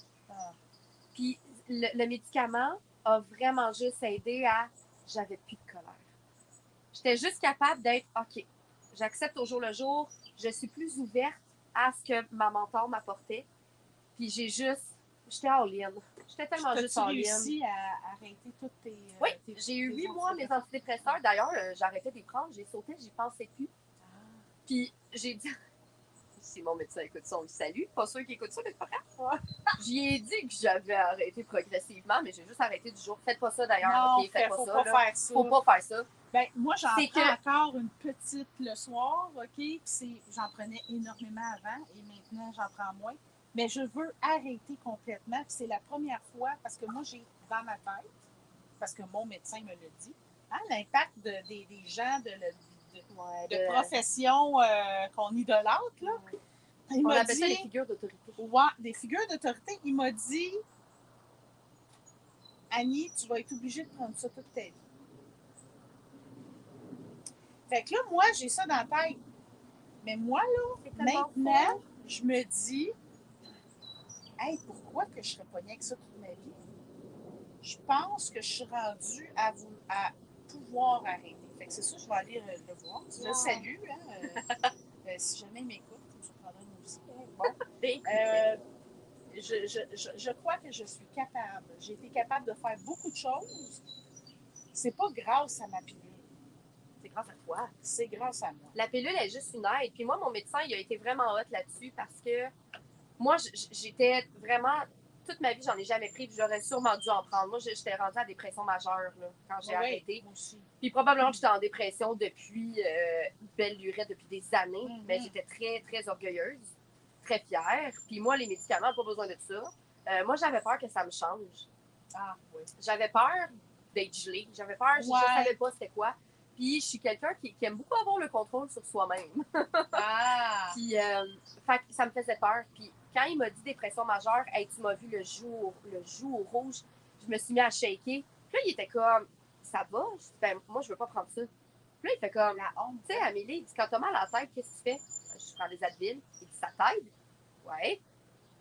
Puis le médicament a vraiment juste aidé à... J'avais plus de colère. J'étais juste capable d'être OK. J'accepte au jour le jour. Je suis plus ouverte à ce que ma mentor m'apportait. Puis j'étais all-in. J'étais tellement juste all-in. Tu réussi à arrêter toutes tes... Oui, j'ai eu 8 mois mes antidépresseurs. D'ailleurs, j'arrêtais de les prendre. J'ai sauté, j'y pensais plus. Puis j'ai dit... Si mon médecin écoute ça, on le salue. Pas sûr qu'il écoute ça, mais c'est pas grave. J'y ai dit que j'avais arrêté progressivement, mais j'ai juste arrêté du jour. Faites pas ça d'ailleurs, non, ok? Faites pas faut ça. Pas là. faire ça. Faut pas faire ça. Ben, moi, j'en prends encore une petite le soir, OK? Puis j'en prenais énormément avant et maintenant, j'en prends moins. Mais je veux arrêter complètement. Puis c'est la première fois, parce que moi, j'ai dans ma tête, parce que mon médecin me l'a dit, hein, l'impact des gens de profession qu'on idolâtre, là. On appelle ça les figures d'autorité. Ouais, des figures d'autorité. Il m'a dit, Annie, tu vas être obligée de prendre ça toute ta vie. Fait que là, moi, j'ai ça dans la tête. Mais moi, là, maintenant, je me dis, hey, pourquoi que je serais pognée avec ça toute ma vie? Je pense que je suis rendue à pouvoir arrêter. Fait que c'est ça, je vais aller le voir. Je le salue, hein, si jamais il m'écoute, je me prendrai moi aussi. Hein. Bon. Je crois que je suis capable. J'ai été capable de faire beaucoup de choses. C'est pas grâce à ma pilule. C'est grâce à toi. C'est grâce à moi. La pilule est juste une aide. Puis moi, mon médecin, il a été vraiment hot là-dessus parce que moi, j'étais vraiment... Toute ma vie, j'en ai jamais pris, puis j'aurais sûrement dû en prendre. Moi, j'étais rendue à dépression majeure là, quand j'ai arrêté. Moi aussi. Puis probablement que j'étais en dépression depuis belle lurette, depuis des années. Mais j'étais très, très orgueilleuse, très fière. Puis moi, les médicaments, pas besoin de ça. Moi, j'avais peur que ça me change. Ah, oui. J'avais peur d'être gelée. J'avais peur, je savais pas c'était quoi. Puis je suis quelqu'un qui aime beaucoup avoir le contrôle sur soi-même. Puis fait que ça me faisait peur. Puis quand il m'a dit dépression majeure, hey, tu m'as vu le jour rouge, je me suis mis à shaker. Puis là, il était comme, ça va? Je dis, ben, moi, je veux pas prendre ça. Puis là, il fait comme, la honte. Tu sais, Amélie, il dit, quand t'as mal à la tête, qu'est-ce que tu fais? Je prends des Advil. Il dit, ça t'aide? Ouais.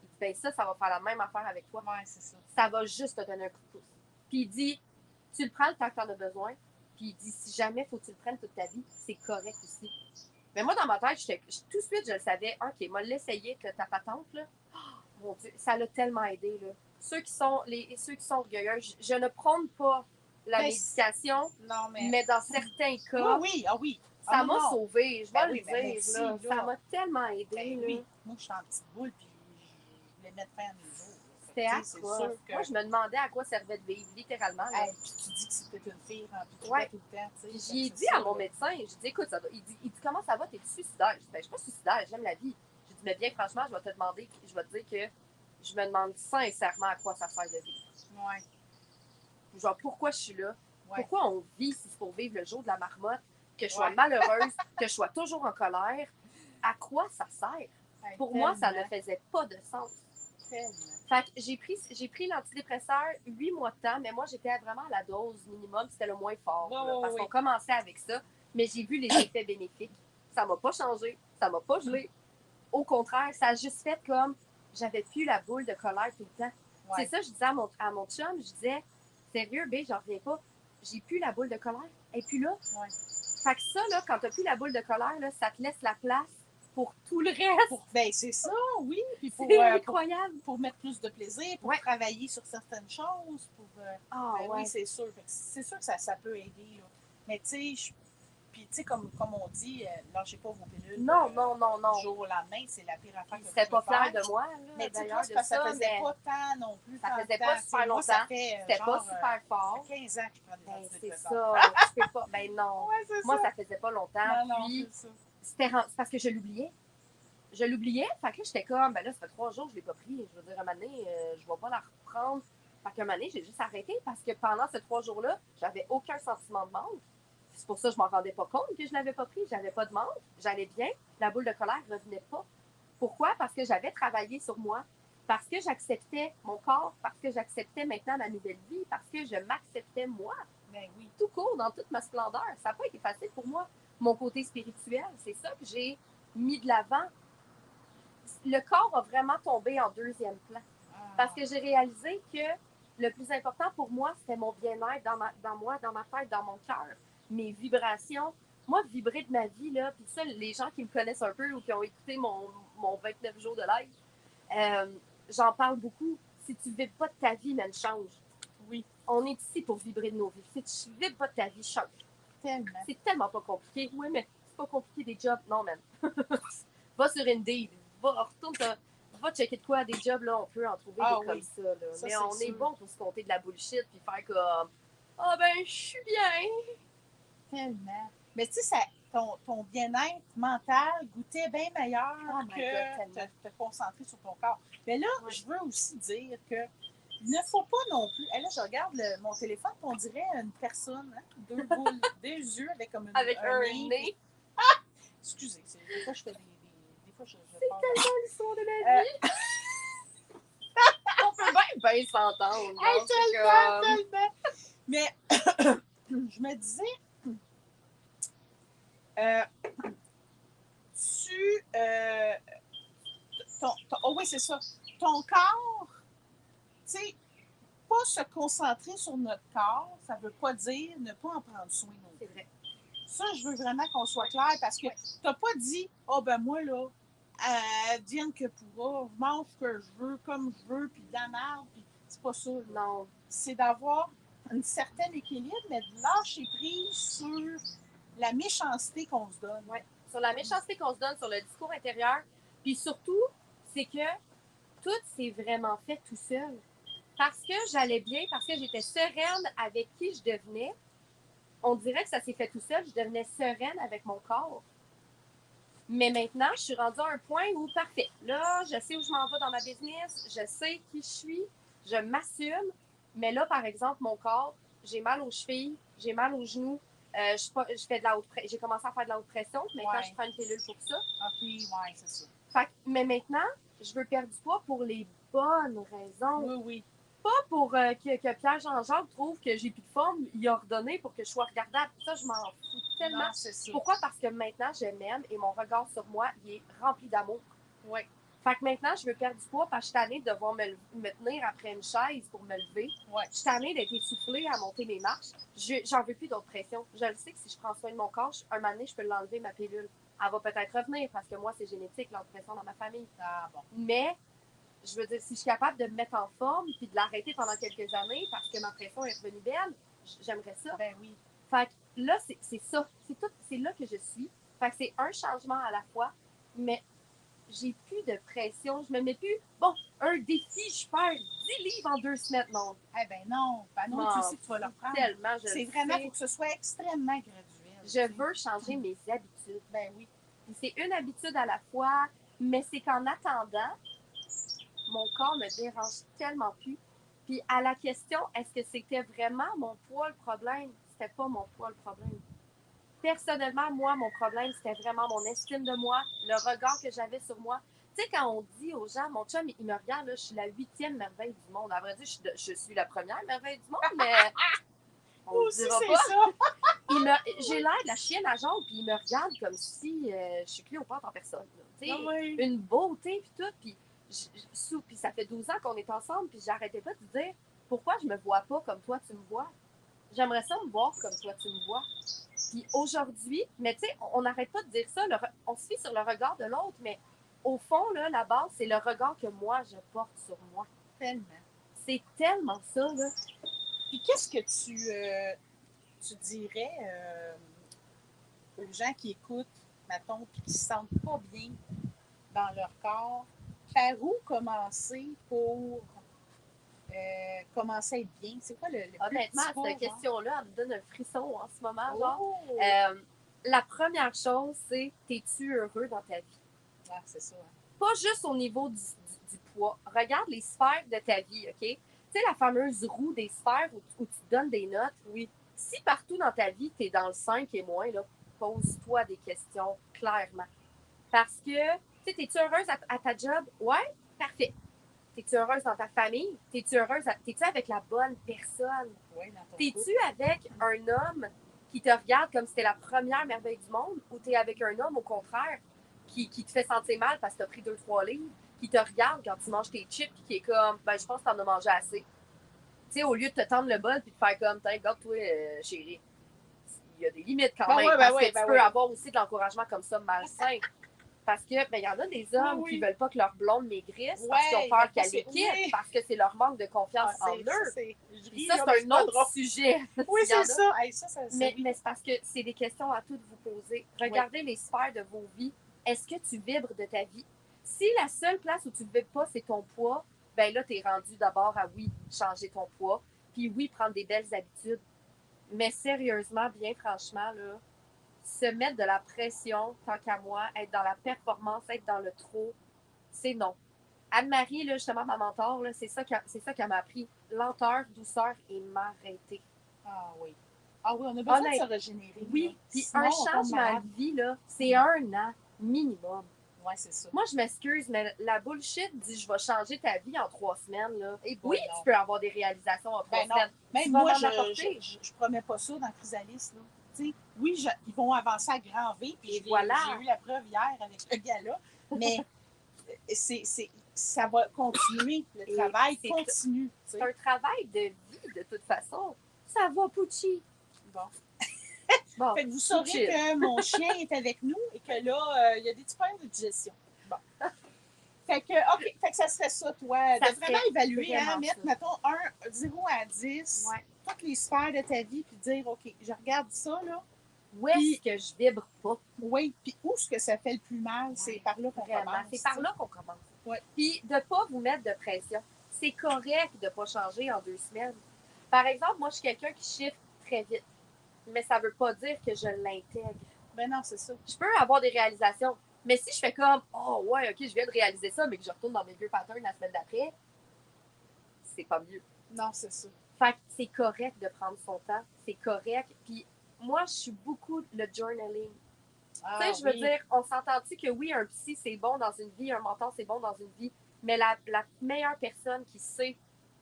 Il dit, ben ça va faire la même affaire avec toi. Ouais, c'est ça. Ça va juste te donner un coup de pouce. Puis il dit, tu le prends le temps que t'en as besoin. Puis il dit, si jamais faut que tu le prennes toute ta vie, c'est correct aussi. Mais moi, dans ma tête, tout de suite, je le savais. OK, moi, l'essayer avec ta patente, là. Oh, mon Dieu, ça l'a tellement aidé, là. Ceux qui sont orgueilleux, je ne prône pas la Ben, médication, non, mais dans certains Oui, cas, oui, ah oui. Ah, ça non, m'a non. sauvée. Je Ben vais oui, le ben dire, merci, là. là. Ça m'a tellement aidé, Ben là. oui. Moi, je suis en petite boule, puis je voulais mettre fin à mes jours. C'était Tu sais, c'est atroce. sûr que... Moi, je me demandais à quoi servait de vivre, littéralement, là. Hey, puis tu dis que c'était une fille remplie de Ouais. tout le temps, tu sais. Puis Fait j'ai que dit c'est à ça, mon là. médecin, j'ai dit, écoute, il dit, comment ça va, t'es suicidaire? Je dis, ben, je suis pas suicidaire, j'aime la vie. J'ai dit, mais bien franchement, je vais te demander, je vais te dire que je me demande sincèrement à quoi ça sert de vivre. Ouais, Genre, pourquoi je suis là? ouais. Pourquoi on vit si c'est pour vivre le jour de la marmotte? Que je sois Ouais. malheureuse, que je sois toujours en colère? À quoi ça sert? Hey, Pour moi, ça ne tellement, faisait pas de sens. tellement. Fait que j'ai pris l'antidépresseur 8 mois de temps, mais moi, j'étais vraiment à la dose minimum, c'était le moins fort. Ouais, là, ouais, parce ouais. qu'on commençait avec ça, mais j'ai vu les effets bénéfiques. Ça m'a pas changé, ça m'a pas gelé. Au contraire, ça a juste fait comme j'avais plus la boule de colère tout le temps. Ouais. C'est ça, je disais à mon chum, je disais, sérieux, B, j'en reviens pas. J'ai plus la boule de colère. Et puis là, Ouais. fait que ça, là, quand t'as plus la boule de colère, là, ça te laisse la place pour tout le reste. Ben, c'est ça, oui. Puis C'est incroyable. pour mettre plus de plaisir, pour Ouais. travailler sur certaines choses. Pour, Ah, ben ouais. oui, c'est sûr. Fait que c'est sûr que ça peut aider. Là. Mais tu sais, puis tu sais, comme on dit, lâchez pas vos pilules. Non, Du jour au lendemain, c'est la pire affaire Il que serait vous pas pouvez fier faire. de moi, là, Mais tu sais, d'ailleurs, toi, c'est de parce que ça, ça faisait mais pas tant non plus. ça tant de faisait temps. pas Tu sais, super moi, ça longtemps. fait C'était pas genre, super fort. ça fait 15 ans que je prends des Ben, c'est antidépresseurs. ça. Je peux pas. Ben non. Ouais, c'est Moi, ça. ça faisait pas longtemps. Non, Puis, c'est ça. c'est parce que je l'oubliais. Je l'oubliais. Fait que là, j'étais comme, ben là, ça fait 3 jours que je l'ai pas pris. Je veux dire, un moment donné, je vais pas la reprendre. Fait qu'un moment donné, j'ai juste arrêté parce que pendant ces 3 jours-là, j'avais aucun sentiment de manque. C'est pour ça que je m'en rendais pas compte que je l'avais pas pris. J'avais pas de manque. J'allais bien. La boule de colère revenait pas. Pourquoi? Parce que j'avais travaillé sur moi. Parce que j'acceptais mon corps. Parce que j'acceptais maintenant ma nouvelle vie. Parce que je m'acceptais moi. Ben oui. Tout court, dans toute ma splendeur. Ça n'a pas été facile pour moi. Mon côté spirituel, c'est ça que j'ai mis de l'avant. Le corps a vraiment tombé en deuxième plan. Parce que j'ai réalisé que le plus important pour moi, c'était mon bien-être dans moi, dans ma tête, dans mon cœur. Mes vibrations. Moi, vibrer de ma vie, là, puis ça, les gens qui me connaissent un peu ou qui ont écouté mon 29 jours de live, j'en parle beaucoup. Si tu ne vibres pas de ta vie, man, change. Oui. On est ici pour vibrer de nos vies. Si tu ne vibres pas de ta vie, change. Tellement. C'est tellement pas compliqué. Oui, mais c'est pas compliqué des jobs. Non, man. Va sur Indeed. Va checker de quoi des jobs, là, on peut en trouver des comme ça. Là. Ça, mais c'est on sûr. est bon pour se compter de la bullshit puis faire comme ah ben je suis bien. Tellement. Mais tu sais, ton bien-être mental goûtait bien meilleur Oh my God, que te concentrer sur ton corps. Mais là, Ouais. je veux aussi dire que il ne faut pas non plus. Là, je regarde mon téléphone, on dirait une personne, hein, 2 boules, des yeux avec comme Avec un nez. nez. Excusez, des fois je fais des fois je C'est parle. tellement l'histoire de la vie. On peut bien s'entendre. Hey, non? C'est comme- tellement. Mais je me disais, oh oui, c'est ça. Ton corps, tu sais, pas se concentrer sur notre corps, ça veut pas dire ne pas en prendre soin non plus. C'est vrai. Ça, je veux vraiment qu'on soit clair parce que tu n'as pas dit, oh ben moi, là, vienne que pourra, je mange ce que je veux, comme je veux, puis de la merde, puis c'est pas ça. Là. Non. C'est d'avoir un certain équilibre, mais de lâcher prise sur la méchanceté qu'on se donne. Ouais. Sur la méchanceté qu'on se donne, sur le discours intérieur. Puis surtout, c'est que tout s'est vraiment fait tout seul. Parce que j'allais bien, parce que j'étais sereine avec qui je devenais. On dirait que ça s'est fait tout seul. Je devenais sereine avec mon corps. Mais maintenant, je suis rendue à un point où, parfait, là, je sais où je m'en vais dans ma business, je sais qui je suis, je m'assume. Mais là, par exemple, mon corps, j'ai mal aux chevilles, j'ai mal aux genoux, je fais de la j'ai commencé à faire de la haute pression. Maintenant, Ouais. je prends une pilule pour ça. OK, ouais, c'est ça. Mais maintenant, je veux perdre du poids pour les bonnes raisons. Oui, oui. Pas pour que Pierre Jean-Jacques trouve que j'ai plus de forme, il a ordonné pour que je sois regardable. Ça, je m'en fous tellement. Non, c'est ça. Pourquoi? Parce que maintenant, je m'aime et mon regard sur moi, il est rempli d'amour. Oui. Fait que maintenant, je veux perdre du poids parce que je suis tannée de devoir me tenir après une chaise pour me lever. Ouais. Je suis tannée d'être essoufflée à monter mes marches. J'en veux plus d'autres pressions. Je le sais que si je prends soin de mon corps, un moment donné, je peux l'enlever, ma pilule. Elle va peut-être revenir parce que moi, c'est génétique, l'antipression dans ma famille. Ah bon. Mais, je veux dire, si je suis capable de me mettre en forme puis de l'arrêter pendant quelques années parce que ma pression est revenue belle, j'aimerais ça. Ben oui. Fait que là, c'est ça. C'est là que je suis. Fait que c'est un changement à la fois, mais j'ai plus de pression. Je me mets plus, bon, un défi, je perds 10 livres en 2 semaines. Non, Eh ben non. Ben non, tu sais que tu vas le prendre. tellement, C'est vraiment, il faut que ce soit extrêmement graduel. Je veux changer mes habitudes. Ben oui. Puis c'est une habitude à la fois, mais c'est qu'en attendant, mon corps me dérange tellement plus. Puis à la question, est-ce que c'était vraiment mon poids le problème? C'était pas mon poids le problème. Personnellement, moi, mon problème, c'était vraiment mon estime de moi, le regard que j'avais sur moi. Tu sais, quand on dit aux gens, mon chum, il me regarde, là, je suis la 8e merveille du monde. À vrai dire, je suis la première merveille du monde, mais on Moi le aussi, dira c'est pas. ça. J'ai l'air de la chienne à jaune, puis il me regarde comme si je suis Cléopâtre en personne. Tu sais, Ah oui. une beauté, puis tout. Puis ça fait 12 ans qu'on est ensemble, puis j'arrêtais pas de dire, pourquoi je me vois pas comme toi, tu me vois? J'aimerais ça me voir comme toi, tu me vois. Puis aujourd'hui, mais tu sais, on n'arrête pas de dire ça, on se fie sur le regard de l'autre, mais au fond, là, la base, c'est le regard que moi, je porte sur moi. Tellement. C'est tellement ça, là. Puis qu'est-ce que tu dirais aux gens qui écoutent, mettons, puis qui ne se sentent pas bien dans leur corps? Par où commencer pour commencer à être bien? C'est quoi le plus Honnêtement, petit pas, cette genre? question-là, elle me donne un frisson en ce moment, Oh! genre. La première chose, c'est, es-tu heureux dans ta vie? Ah, c'est ça. Hein. Pas juste au niveau du poids. Regarde les sphères de ta vie, OK? Tu sais, la fameuse roue des sphères où tu donnes des notes. Oui. Si partout dans ta vie, tu es dans le 5 et moins, là, pose-toi des questions clairement. Parce que, tu sais, es-tu heureuse à ta job? Ouais, parfait. T'es-tu heureuse dans ta famille? T'es-tu avec la bonne personne? Oui, dans ton T'es-tu couple. avec un homme qui te regarde comme si c'était la première merveille du monde ou t'es avec un homme, au contraire, qui te fait sentir mal parce que t'as pris 2-3 livres, qui te regarde quand tu manges tes chips et qui est comme, ben, je pense que t'en as mangé assez. Tu sais, au lieu de te tendre le bol puis de faire comme, tiens, regarde-toi, chérie. Il y a des limites quand même. Parce que tu peux avoir aussi de l'encouragement comme ça malsain. Parce que, ben, il y en a des hommes qui veulent pas que leur blonde maigrisse parce qu'ils ont peur qu'elle les quitte, parce que c'est leur manque de confiance en eux. Ça, c'est un autre sujet. Oui, c'est ça. Hey, ça mais c'est parce que c'est des questions à toutes vous poser. Regardez les sphères de vos vies. Est-ce que tu vibres de ta vie? Si la seule place où tu ne vibres pas, c'est ton poids, ben là, tu es rendu d'abord à, oui, changer ton poids, puis oui, prendre des belles habitudes. Mais sérieusement, bien franchement, là, se mettre de la pression, tant qu'à moi, être dans la performance, être dans le trop, c'est non. Anne-Marie, là, justement, ma mentor, là, c'est ça qu'elle m'a appris. Lenteur, douceur et m'arrêter. Ah oui. Ah oui, on a besoin de se régénérer. Oui, puis un changement de vie, là, c'est 1 an minimum. Oui, c'est ça. Moi, je m'excuse, mais la bullshit dit je vais changer ta vie en 3 semaines. Là. Et oui, non. tu peux avoir des réalisations en 3 semaines. Même moi, je promets pas ça dans Chrysalis. Là. T'sais, oui, ils vont avancer à grand V, puis voilà. J'ai eu la preuve hier avec le gars-là, mais ça va continuer. Le travail continue. C'est un travail de vie, de toute façon. Ça va, Pucci. Bon, fait que vous saurez que mon chien est avec nous et que là, il y a des petits problèmes de digestion. Bon. Fait que, OK, fait que ça serait ça, toi. De vraiment évaluer, mettre, mettons, 0 à 10, toutes les sphères de ta vie, puis dire, OK, je regarde ça, là. Où est-ce que je vibre pas? Oui, puis où est-ce que ça fait le plus mal? C'est par là qu'on commence. C'est par là qu'on commence. Ouais. Puis de ne pas vous mettre de pression. C'est correct de ne pas changer en 2 semaines. Par exemple, moi, je suis quelqu'un qui chiffre très vite. Mais ça ne veut pas dire que je l'intègre. Ben non, c'est ça. Je peux avoir des réalisations. Mais si je fais comme, oh ouais, OK, je viens de réaliser ça, mais que je retourne dans mes vieux patterns la semaine d'après, c'est pas mieux. Non, c'est ça. Fait que c'est correct de prendre son temps. C'est correct. Puis moi, je suis beaucoup le journaling. Tu sais, je veux dire, on s'entend-tu que oui, un psy, c'est bon dans une vie, un mentor, c'est bon dans une vie, mais la meilleure personne qui sait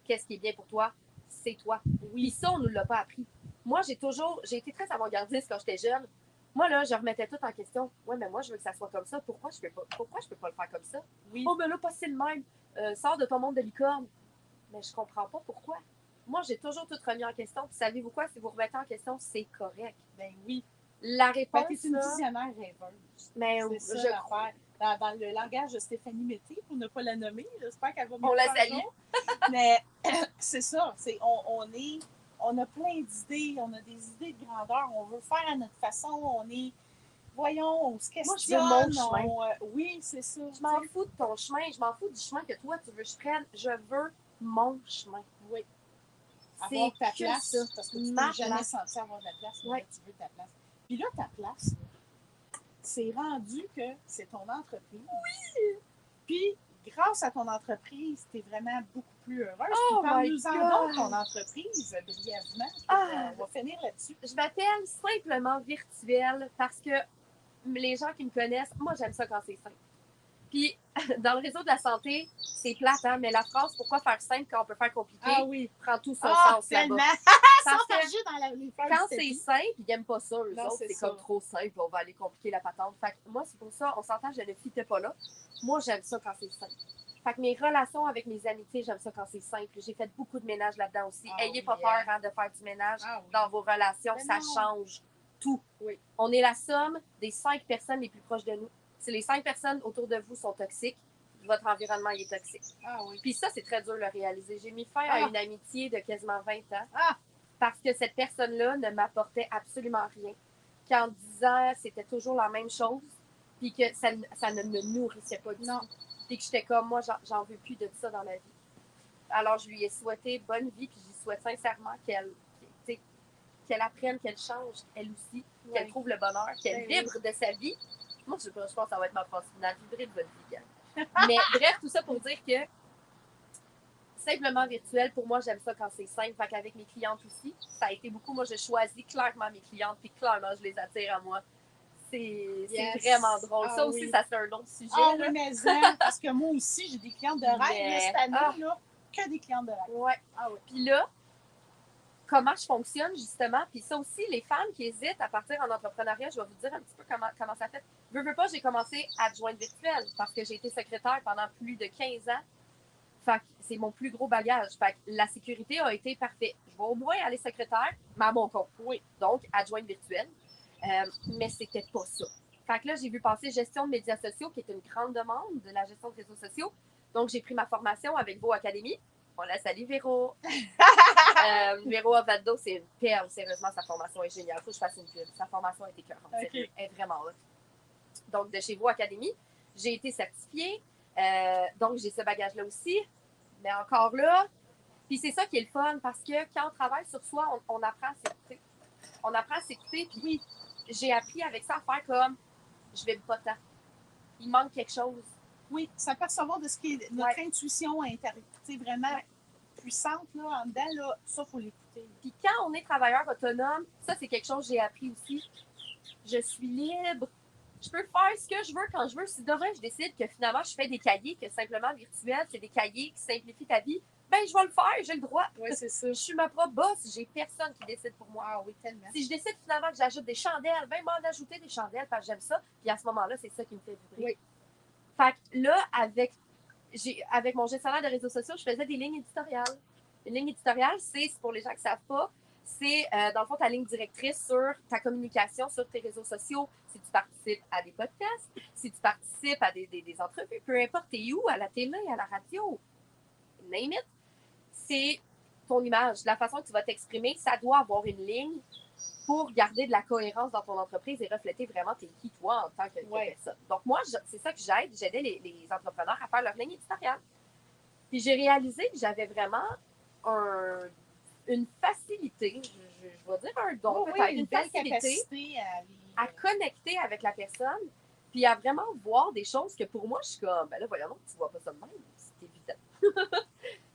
qu'est-ce qui est bien pour toi, c'est toi. Oui. Puis ça, on ne nous l'a pas appris. Moi, j'ai été très avant-gardiste quand j'étais jeune. Moi, là, je remettais tout en question. Ouais, mais moi, je veux que ça soit comme ça. Pourquoi je peux pas le faire comme ça? Oui. Oh, mais là, pas c'est le même. Sors de ton monde de licorne. Mais je comprends pas pourquoi. Moi, j'ai toujours tout remis en question. Puis savez-vous quoi? Si vous remettez en question, c'est correct. Ben oui. La réponse, T'es une là, visionnaire rêveuse. mais C'est ça je l'affaire. Dans le langage de Stéphanie Mété, pour ne pas la nommer, j'espère qu'elle va On la m'écouter un salue. jour. Mais c'est ça. On a plein d'idées, on a des idées de grandeur, on veut faire à notre façon, voyons, on se Moi, questionne. je veux mon chemin. Oui, c'est ça. Je m'en fous de ton chemin. Je m'en fous du chemin que toi, tu veux que je prenne. Je veux mon chemin. Oui. C'est Avoir ta que place, ça. parce que tu Ma n'es jamais place. senti avoir ta place, mais Ouais. là, tu veux ta place. Puis là, ta place, là, c'est rendu que c'est ton entreprise. Oui! Puis, grâce à ton entreprise, tu es vraiment beaucoup plus heureuse. Oh Puis, my parle-nous-en God! donc ton entreprise, brièvement. Ah! On va finir là-dessus. Je m'appelle simplement virtuelle parce que les gens qui me connaissent, moi, j'aime ça quand c'est simple. Puis, dans le réseau de la santé, c'est plate, hein, mais la phrase « Pourquoi faire simple quand on peut faire compliqué Ah oui. prend tout son Ah, sens là-bas. tellement! Parce que S'enfarger dans les feuilles quand de c'est tapis. simple, ils n'aiment pas ça, eux Non, autres. c'est C'est ça. comme trop simple, on va aller compliquer la patente. Fait que moi, c'est pour ça, on s'entend, je ne fitais pas là. Moi, j'aime ça quand c'est simple. Fait que mes relations avec mes amitiés, j'aime ça quand c'est simple. J'ai fait beaucoup de ménage là-dedans aussi. Ah Ayez oui, pas peur hein, de faire du ménage Ah oui. dans vos relations. Mais ça non. change tout. Oui. On est la somme des 5 personnes les plus proches de nous. Si les 5 personnes autour de vous sont toxiques, votre environnement il est toxique. Ah oui. Puis ça, c'est très dur de le réaliser. J'ai mis fin Ah. à une amitié de quasiment 20 ans Ah! parce que cette personne-là ne m'apportait absolument rien. Qu'en 10 ans, c'était toujours la même chose, puis que ça ne me nourrissait pas du Non. tout. Puis que j'étais comme, moi, j'en veux plus de ça dans la vie. Alors, je lui ai souhaité bonne vie, puis j'y souhaite sincèrement qu'elle apprenne, qu'elle change, elle aussi, qu'elle Oui. trouve le bonheur, qu'elle Ben vibre de sa vie. Moi, je pense que ça va être ma phrase finale, vibrer de votre vie, gang. Mais bref, tout ça pour dire que simplement virtuel, pour moi, j'aime ça quand c'est simple. Fait qu'avec mes clientes aussi, ça a été beaucoup. Moi, je choisis clairement mes clientes, puis clairement, je les attire à moi. C'est Yes. vraiment drôle. Ah ça aussi, oui. ça c'est un autre sujet. Ah là. oui, mais ça, parce que moi aussi, j'ai des clientes de rêve. Mais- Là, cette année, Ah. là, que des clientes de rêve. Ouais. Ah oui. Puis là, comment je fonctionne, justement, puis ça aussi, les femmes qui hésitent à partir en entrepreneuriat, je vais vous dire un petit peu comment ça fait. Veux pas, j'ai commencé adjointe virtuelle parce que j'ai été secrétaire pendant plus de 15 ans. Fait que c'est mon plus gros bagage. Fait que la sécurité a été parfaite. Je vais au moins aller secrétaire, mais à mon compte. Oui. Donc, adjointe virtuelle. Mais c'était pas ça. Fait que là, j'ai vu passer gestion de médias sociaux, qui est une grande demande de la gestion de réseaux sociaux. Donc, j'ai pris ma formation avec Beau Academy. On la salue, Véro. Véro Avado, c'est une perle. Sérieusement, sa formation est géniale. Faut que je fasse une pub. Sa formation a été cœurante. Okay. Elle est vraiment là. Donc, de chez Beau Academy, j'ai été certifiée. Donc, j'ai ce bagage-là aussi. Mais encore là, puis c'est ça qui est le fun, parce que quand on travaille sur soi, on apprend à s'écouter. On apprend à s'écouter, puis oui, j'ai appris avec ça à faire comme, je vais pas tant. Il manque quelque chose. Oui, s'apercevoir de ce qui est notre intuition intérieure, vraiment puissante là, en dedans, là, ça, il faut l'écouter. Puis quand on est travailleur autonome, ça, c'est quelque chose que j'ai appris aussi. Je suis libre. Je peux faire ce que je veux quand je veux. Si demain, je décide que finalement, je fais des cahiers, que simplement virtuels, c'est des cahiers qui simplifient ta vie, ben je vais le faire, j'ai le droit. Oui, c'est ça. Je suis ma propre boss, j'ai personne qui décide pour moi. Ah oui, tellement. Si je décide finalement que j'ajoute des chandelles, ben m'en ajouter des chandelles parce que j'aime ça. Puis à ce moment-là, c'est ça qui me fait vibrer. Oui. Fait que là, avec mon gestionnaire de réseaux sociaux, je faisais des lignes éditoriales. Une ligne éditoriale, c'est pour les gens qui ne savent pas, c'est dans le fond ta ligne directrice sur ta communication sur tes réseaux sociaux. Si tu participes à des podcasts, si tu participes à des entrevues, peu importe t'es où, à la télé, à la radio, name it, c'est ton image, la façon que tu vas t'exprimer, ça doit avoir une ligne pour garder de la cohérence dans ton entreprise et refléter vraiment t'es qui toi en tant que personne. Donc moi, c'est ça que j'aidais les entrepreneurs à faire leur ligne éditoriale. Puis j'ai réalisé que j'avais vraiment une facilité, je vais dire un don, peut-être une belle capacité à connecter avec la personne, puis à vraiment voir des choses que pour moi, je suis comme, ben là, voyons, tu vois pas ça de même, c'est évident.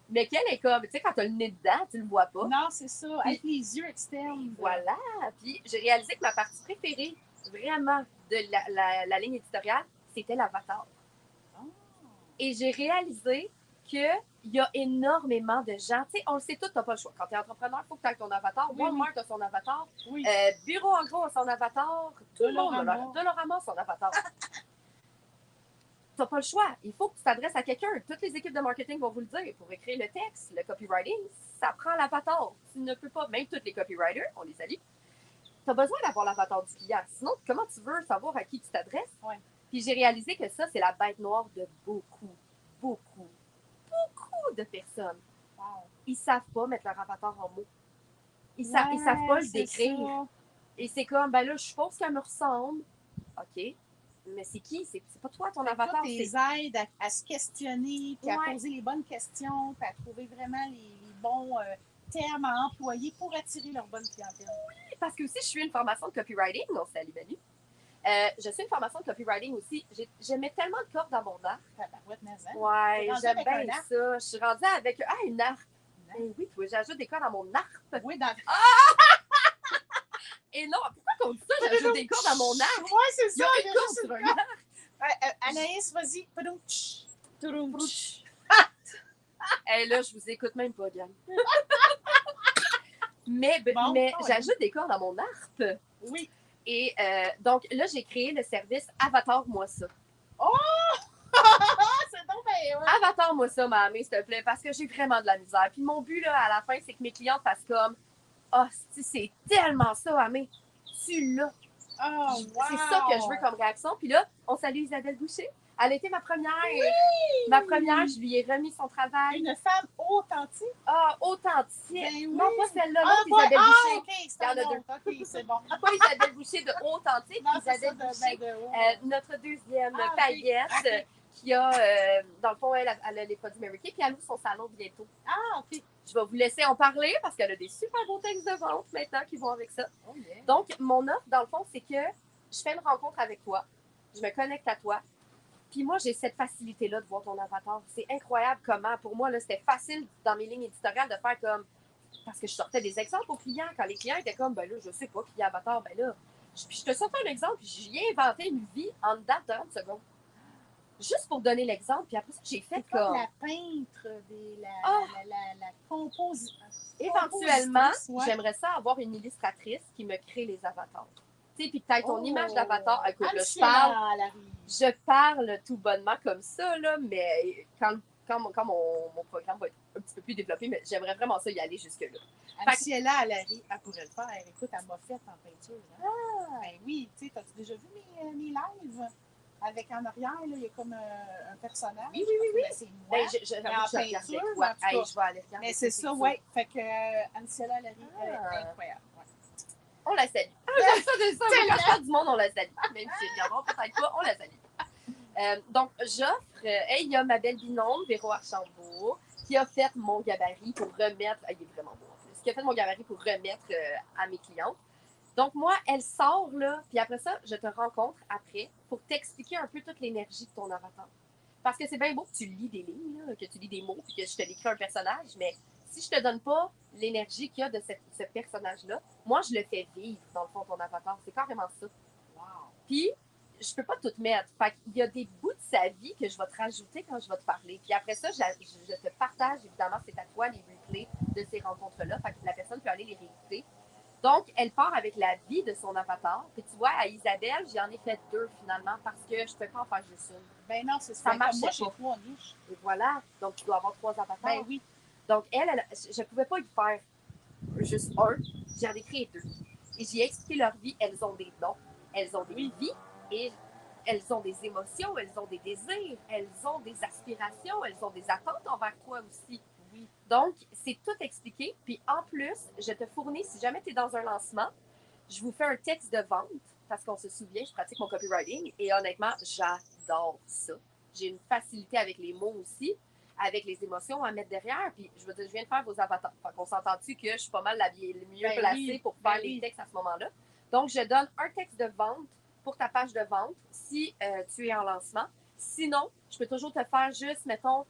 Mais qu'elle est comme, tu sais, quand tu as le nez dedans, tu le vois pas. Non, c'est ça, avec les yeux externes. Voilà. Puis j'ai réalisé que ma partie préférée, vraiment, de la ligne éditoriale, c'était l'avatar. Oh. Et j'ai réalisé que il y a énormément de gens. Tu sais, on le sait tous, tu n'as pas le choix. Quand tu es entrepreneur, il faut que tu aies ton avatar. Oui, Walmart a son avatar. Oui. Bureau en gros a son avatar. Tout le monde a Dollarama a son avatar. Tu n'as pas le choix. Il faut que tu t'adresses à quelqu'un. Toutes les équipes de marketing vont vous le dire. Pour écrire le texte, le copywriting, ça prend l'avatar. Tu ne peux pas, même tous les copywriters, on les salue, tu as besoin d'avoir l'avatar du client. Sinon, comment tu veux savoir à qui tu t'adresses? Ouais. Puis j'ai réalisé que ça, c'est la bête noire de beaucoup de personnes. Wow. Ils ne savent pas mettre leur avatar en mots. Ils savent pas le décrire. Ça. Et c'est comme, ben là, je suppose qu'elle me ressemble. OK. Mais c'est qui? C'est pas toi, ton avatar. Toi, tes aides à se questionner, puis à poser les bonnes questions, puis à trouver vraiment les bons termes à employer pour attirer leur bonne clientèle. Oui, parce que aussi, je suis une formation de copywriting. On salue Manu. Je suis une formation de copywriting aussi. Je mets tellement de cordes dans mon arc. Ouais, j'aime bien ça. Je suis rendue avec une harpe. Ben oui, toi, j'ajoute des cordes dans mon harpe. Oui, dans... Et non, pourquoi qu'on dit ça? J'ajoute des cordes dans mon arc. Oui, c'est ça. Il y a une corde sur un arc. Anaïs, vas-y. Hey, là, je vous écoute même pas, gang. mais j'ajoute des cordes dans mon harpe. Oui. Et donc, là, j'ai créé le service Avatar-moi ça. Oh! C'est donc bien, ouais. Avatar-moi ça, ma amie, s'il te plaît, parce que j'ai vraiment de la misère. Puis mon but, là, à la fin, c'est que mes clientes fassent comme « Ah, c'est tellement ça, Amé. Tu l'as. Oh, wow. C'est ça que je veux comme réaction. » Puis là, on salue Isabelle Boucher. Elle a été ma première. Oui! Ma première, je lui ai remis son travail. Une femme authentique. Ah, authentique. Ben oui. Non, pas celle-là, Isabelle Boucher. OK, il y en a deux. OK, c'est bon. Pas Isabelle Boucher de authentique, non, Isabelle Boucher, notre deuxième paillette, okay. Qui a, dans le fond, elle a les produits Mary Kay, puis elle ouvre son salon bientôt. Ah, OK. Je vais vous laisser en parler parce qu'elle a des super beaux textes de vente maintenant qui vont avec ça. Oh, yeah. Donc, mon offre, dans le fond, c'est que je fais une rencontre avec toi, je me connecte à toi, puis moi, j'ai cette facilité-là de voir ton avatar. C'est incroyable comment, pour moi, là, c'était facile dans mes lignes éditoriales de faire comme... Parce que je sortais des exemples aux clients. Quand les clients étaient comme, ben là, je sais pas qui est avatar, ben là... Puis je te sortais un exemple, puis j'y ai inventé une vie en dedans de 30 secondes. Juste pour donner l'exemple, puis après ça, j'ai fait comme... la peintre, la compositrice. Éventuellement, j'aimerais ça avoir une illustratrice qui me crée les avatars. Tu sais, puis peut-être ton image d'avatar. Écoute, là, je parle tout bonnement comme ça, là, mais quand mon programme va être un petit peu plus développé, mais j'aimerais vraiment ça y aller jusque-là. Anne-Ciela à Larry, elle pourrait le faire. Écoute, elle m'a fait en peinture. Hein? Ah! Ben oui, tu sais, t'as-tu déjà vu mes lives? Avec en arrière, là, il y a comme un personnage. Oui. Ben, c'est moi. Ben, je en peinture, je vais aller regarder. Mais c'est ça, oui. Fait que Anne-Ciela à Larry, elle est incroyable. Ouais. On la salue. J'aime ça, quand je parle du monde, on la salue. Même si ils regardons peut-être pas, on la salue. Donc, j'offre, il y a ma belle binôme, Véro Archambault, qui a fait mon gabarit pour remettre, il est vraiment beau en plus, qui a fait mon gabarit pour remettre à mes clientes. Donc, moi, elle sort, là, puis après ça, je te rencontre après pour t'expliquer un peu toute l'énergie de ton avatar. Parce que c'est bien beau que tu lis des lignes, là, que tu lis des mots, puis que je te décris un personnage, mais si je te donne pas l'énergie qu'il y a de ce personnage-là, moi, je le fais vivre, dans le fond, ton avatar. C'est carrément ça. Wow. Puis, je peux pas tout mettre. Fait qu'il y a des bouts de sa vie que je vais te rajouter quand je vais te parler. Puis après ça, je te partage, évidemment, c'est à toi les replays de ces rencontres-là. Fait que la personne peut aller les réécouter. Donc, elle part avec la vie de son avatar. Puis tu vois, à Isabelle, j'en ai fait 2 finalement parce que je ne peux pas en faire juste une. Ben non, c'est ça. Marche moi, j'ai 3 niches. Et voilà. Donc, tu dois avoir 3 avatars. Ben oui. Donc, elle je ne pouvais pas y faire juste un. J'en ai créé 2. Et j'ai expliqué leur vie. Elles ont des noms, elles ont des vies et elles ont des émotions, elles ont des désirs, elles ont des aspirations, elles ont des attentes envers toi aussi. Oui. Donc, c'est tout expliqué. Puis en plus, je te fournis, si jamais tu es dans un lancement, je vous fais un texte de vente parce qu'on se souvient, je pratique mon copywriting et honnêtement, j'adore ça. J'ai une facilité avec les mots aussi, avec les émotions à mettre derrière. Puis je veux dire, je viens de faire vos avatars. Fait qu'on s'entend-tu que je suis pas mal la mieux placée pour faire les textes à ce moment-là. Donc, je donne un texte de vente pour ta page de vente si tu es en lancement. Sinon, je peux toujours te faire juste, mettons,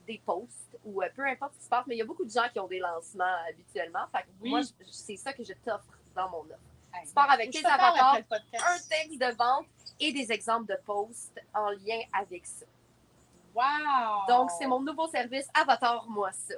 des posts ou peu importe ce qui se passe, mais il y a beaucoup de gens qui ont des lancements habituellement. Fait que moi, c'est ça que je t'offre dans mon offre. Tu pars avec tes avatars, un texte de vente et des exemples de posts en lien avec ça. Wow! Donc, c'est mon nouveau service Avatar-moi ça.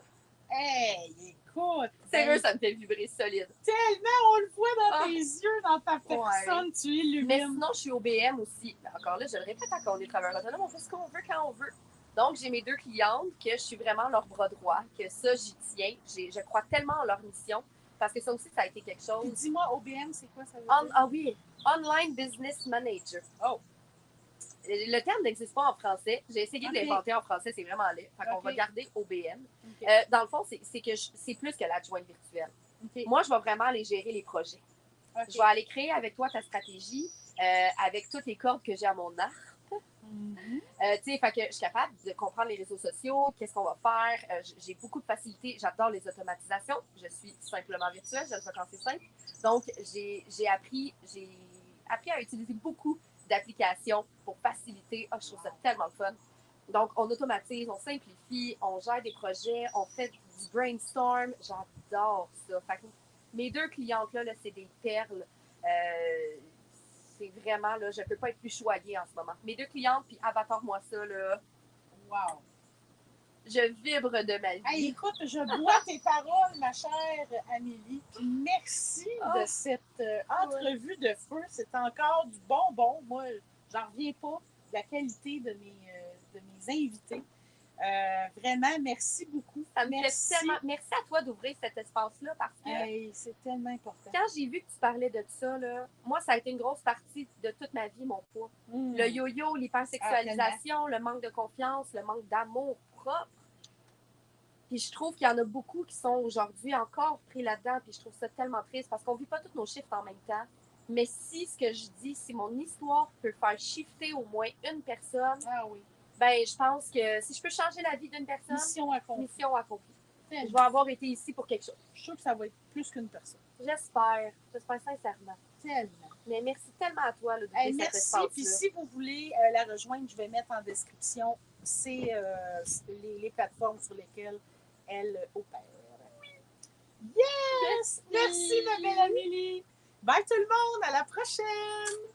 Hey, écoute! Sérieux, ça me fait vibrer solide. Tellement, on le voit dans Ah. tes yeux, dans ta personne, tu illumines. Mais sinon, je suis au BM aussi. Mais encore là, je le répète, quand on est travailleur autonome, on fait ce qu'on veut quand on veut. Donc, j'ai mes 2 clientes que je suis vraiment leur bras droit, que ça, j'y tiens. Je crois tellement en leur mission parce que ça aussi, ça a été quelque Puis chose. dis-moi, OBM, c'est quoi ça veut dire? Ah oui, Online Business Manager. Oh! Le terme n'existe pas en français. J'ai essayé de Ok. l'inventer en français, c'est vraiment laid. Fait qu'on Ok. va garder OBM. Ok. Dans le fond, c'est plus que l'adjointe virtuelle. Ok. Moi, je vais vraiment aller gérer les projets. Ok. Je vais aller créer avec toi ta stratégie, avec toutes les cordes que j'ai à mon arc. Mhm. Tu sais, fait que je suis capable de comprendre les réseaux sociaux, qu'est-ce qu'on va faire. J'ai beaucoup de facilité. J'adore les automatisations. Je suis simplement virtuelle, j'aime ça quand c'est simple. Donc, j'ai appris à utiliser beaucoup d'applications pour faciliter. Je trouve ça tellement le fun. Donc, on automatise, on simplifie, on gère des projets, on fait du brainstorm. J'adore ça. Fait que mes 2 clientes-là, c'est des perles. C'est vraiment, là, je ne peux pas être plus choyée en ce moment. Mes 2 clientes, puis Avatar-moi ça, là, Wow! je vibre de ma vie. Hey, écoute, je bois tes paroles, ma chère Amélie. Puis merci de cette entrevue de feu. C'est encore du bonbon. Moi, j'en reviens pas de la qualité de mes invités. Vraiment, merci beaucoup. Ça me merci. fait tellement... Merci à toi d'ouvrir cet espace-là parce que Hey, c'est tellement important. quand j'ai vu que tu parlais de ça, là, moi, ça a été une grosse partie de toute ma vie, mon poids. Le yo-yo, l'hypersexualisation, le manque de confiance, le manque d'amour propre. Puis je trouve qu'il y en a beaucoup qui sont aujourd'hui encore pris là-dedans, puis je trouve ça tellement triste parce qu'on vit pas tous nos chiffres en même temps. Mais si ce que je dis, si mon histoire peut faire shifter au moins une personne, Ah oui. ben je pense que si je peux changer la vie d'une personne, Mission accomplie. mission accomplie. Tellement. Je vais avoir été ici pour quelque chose. Je suis sûre que ça va être plus qu'une personne. J'espère sincèrement. Tellement. Mais merci tellement à toi là, de Hey, cet merci. espace-là. Puis si vous voulez la rejoindre, je vais mettre en description les plateformes sur lesquelles elle opère. Yes! Merci, ma belle Amélie. Bye tout le monde, à la prochaine!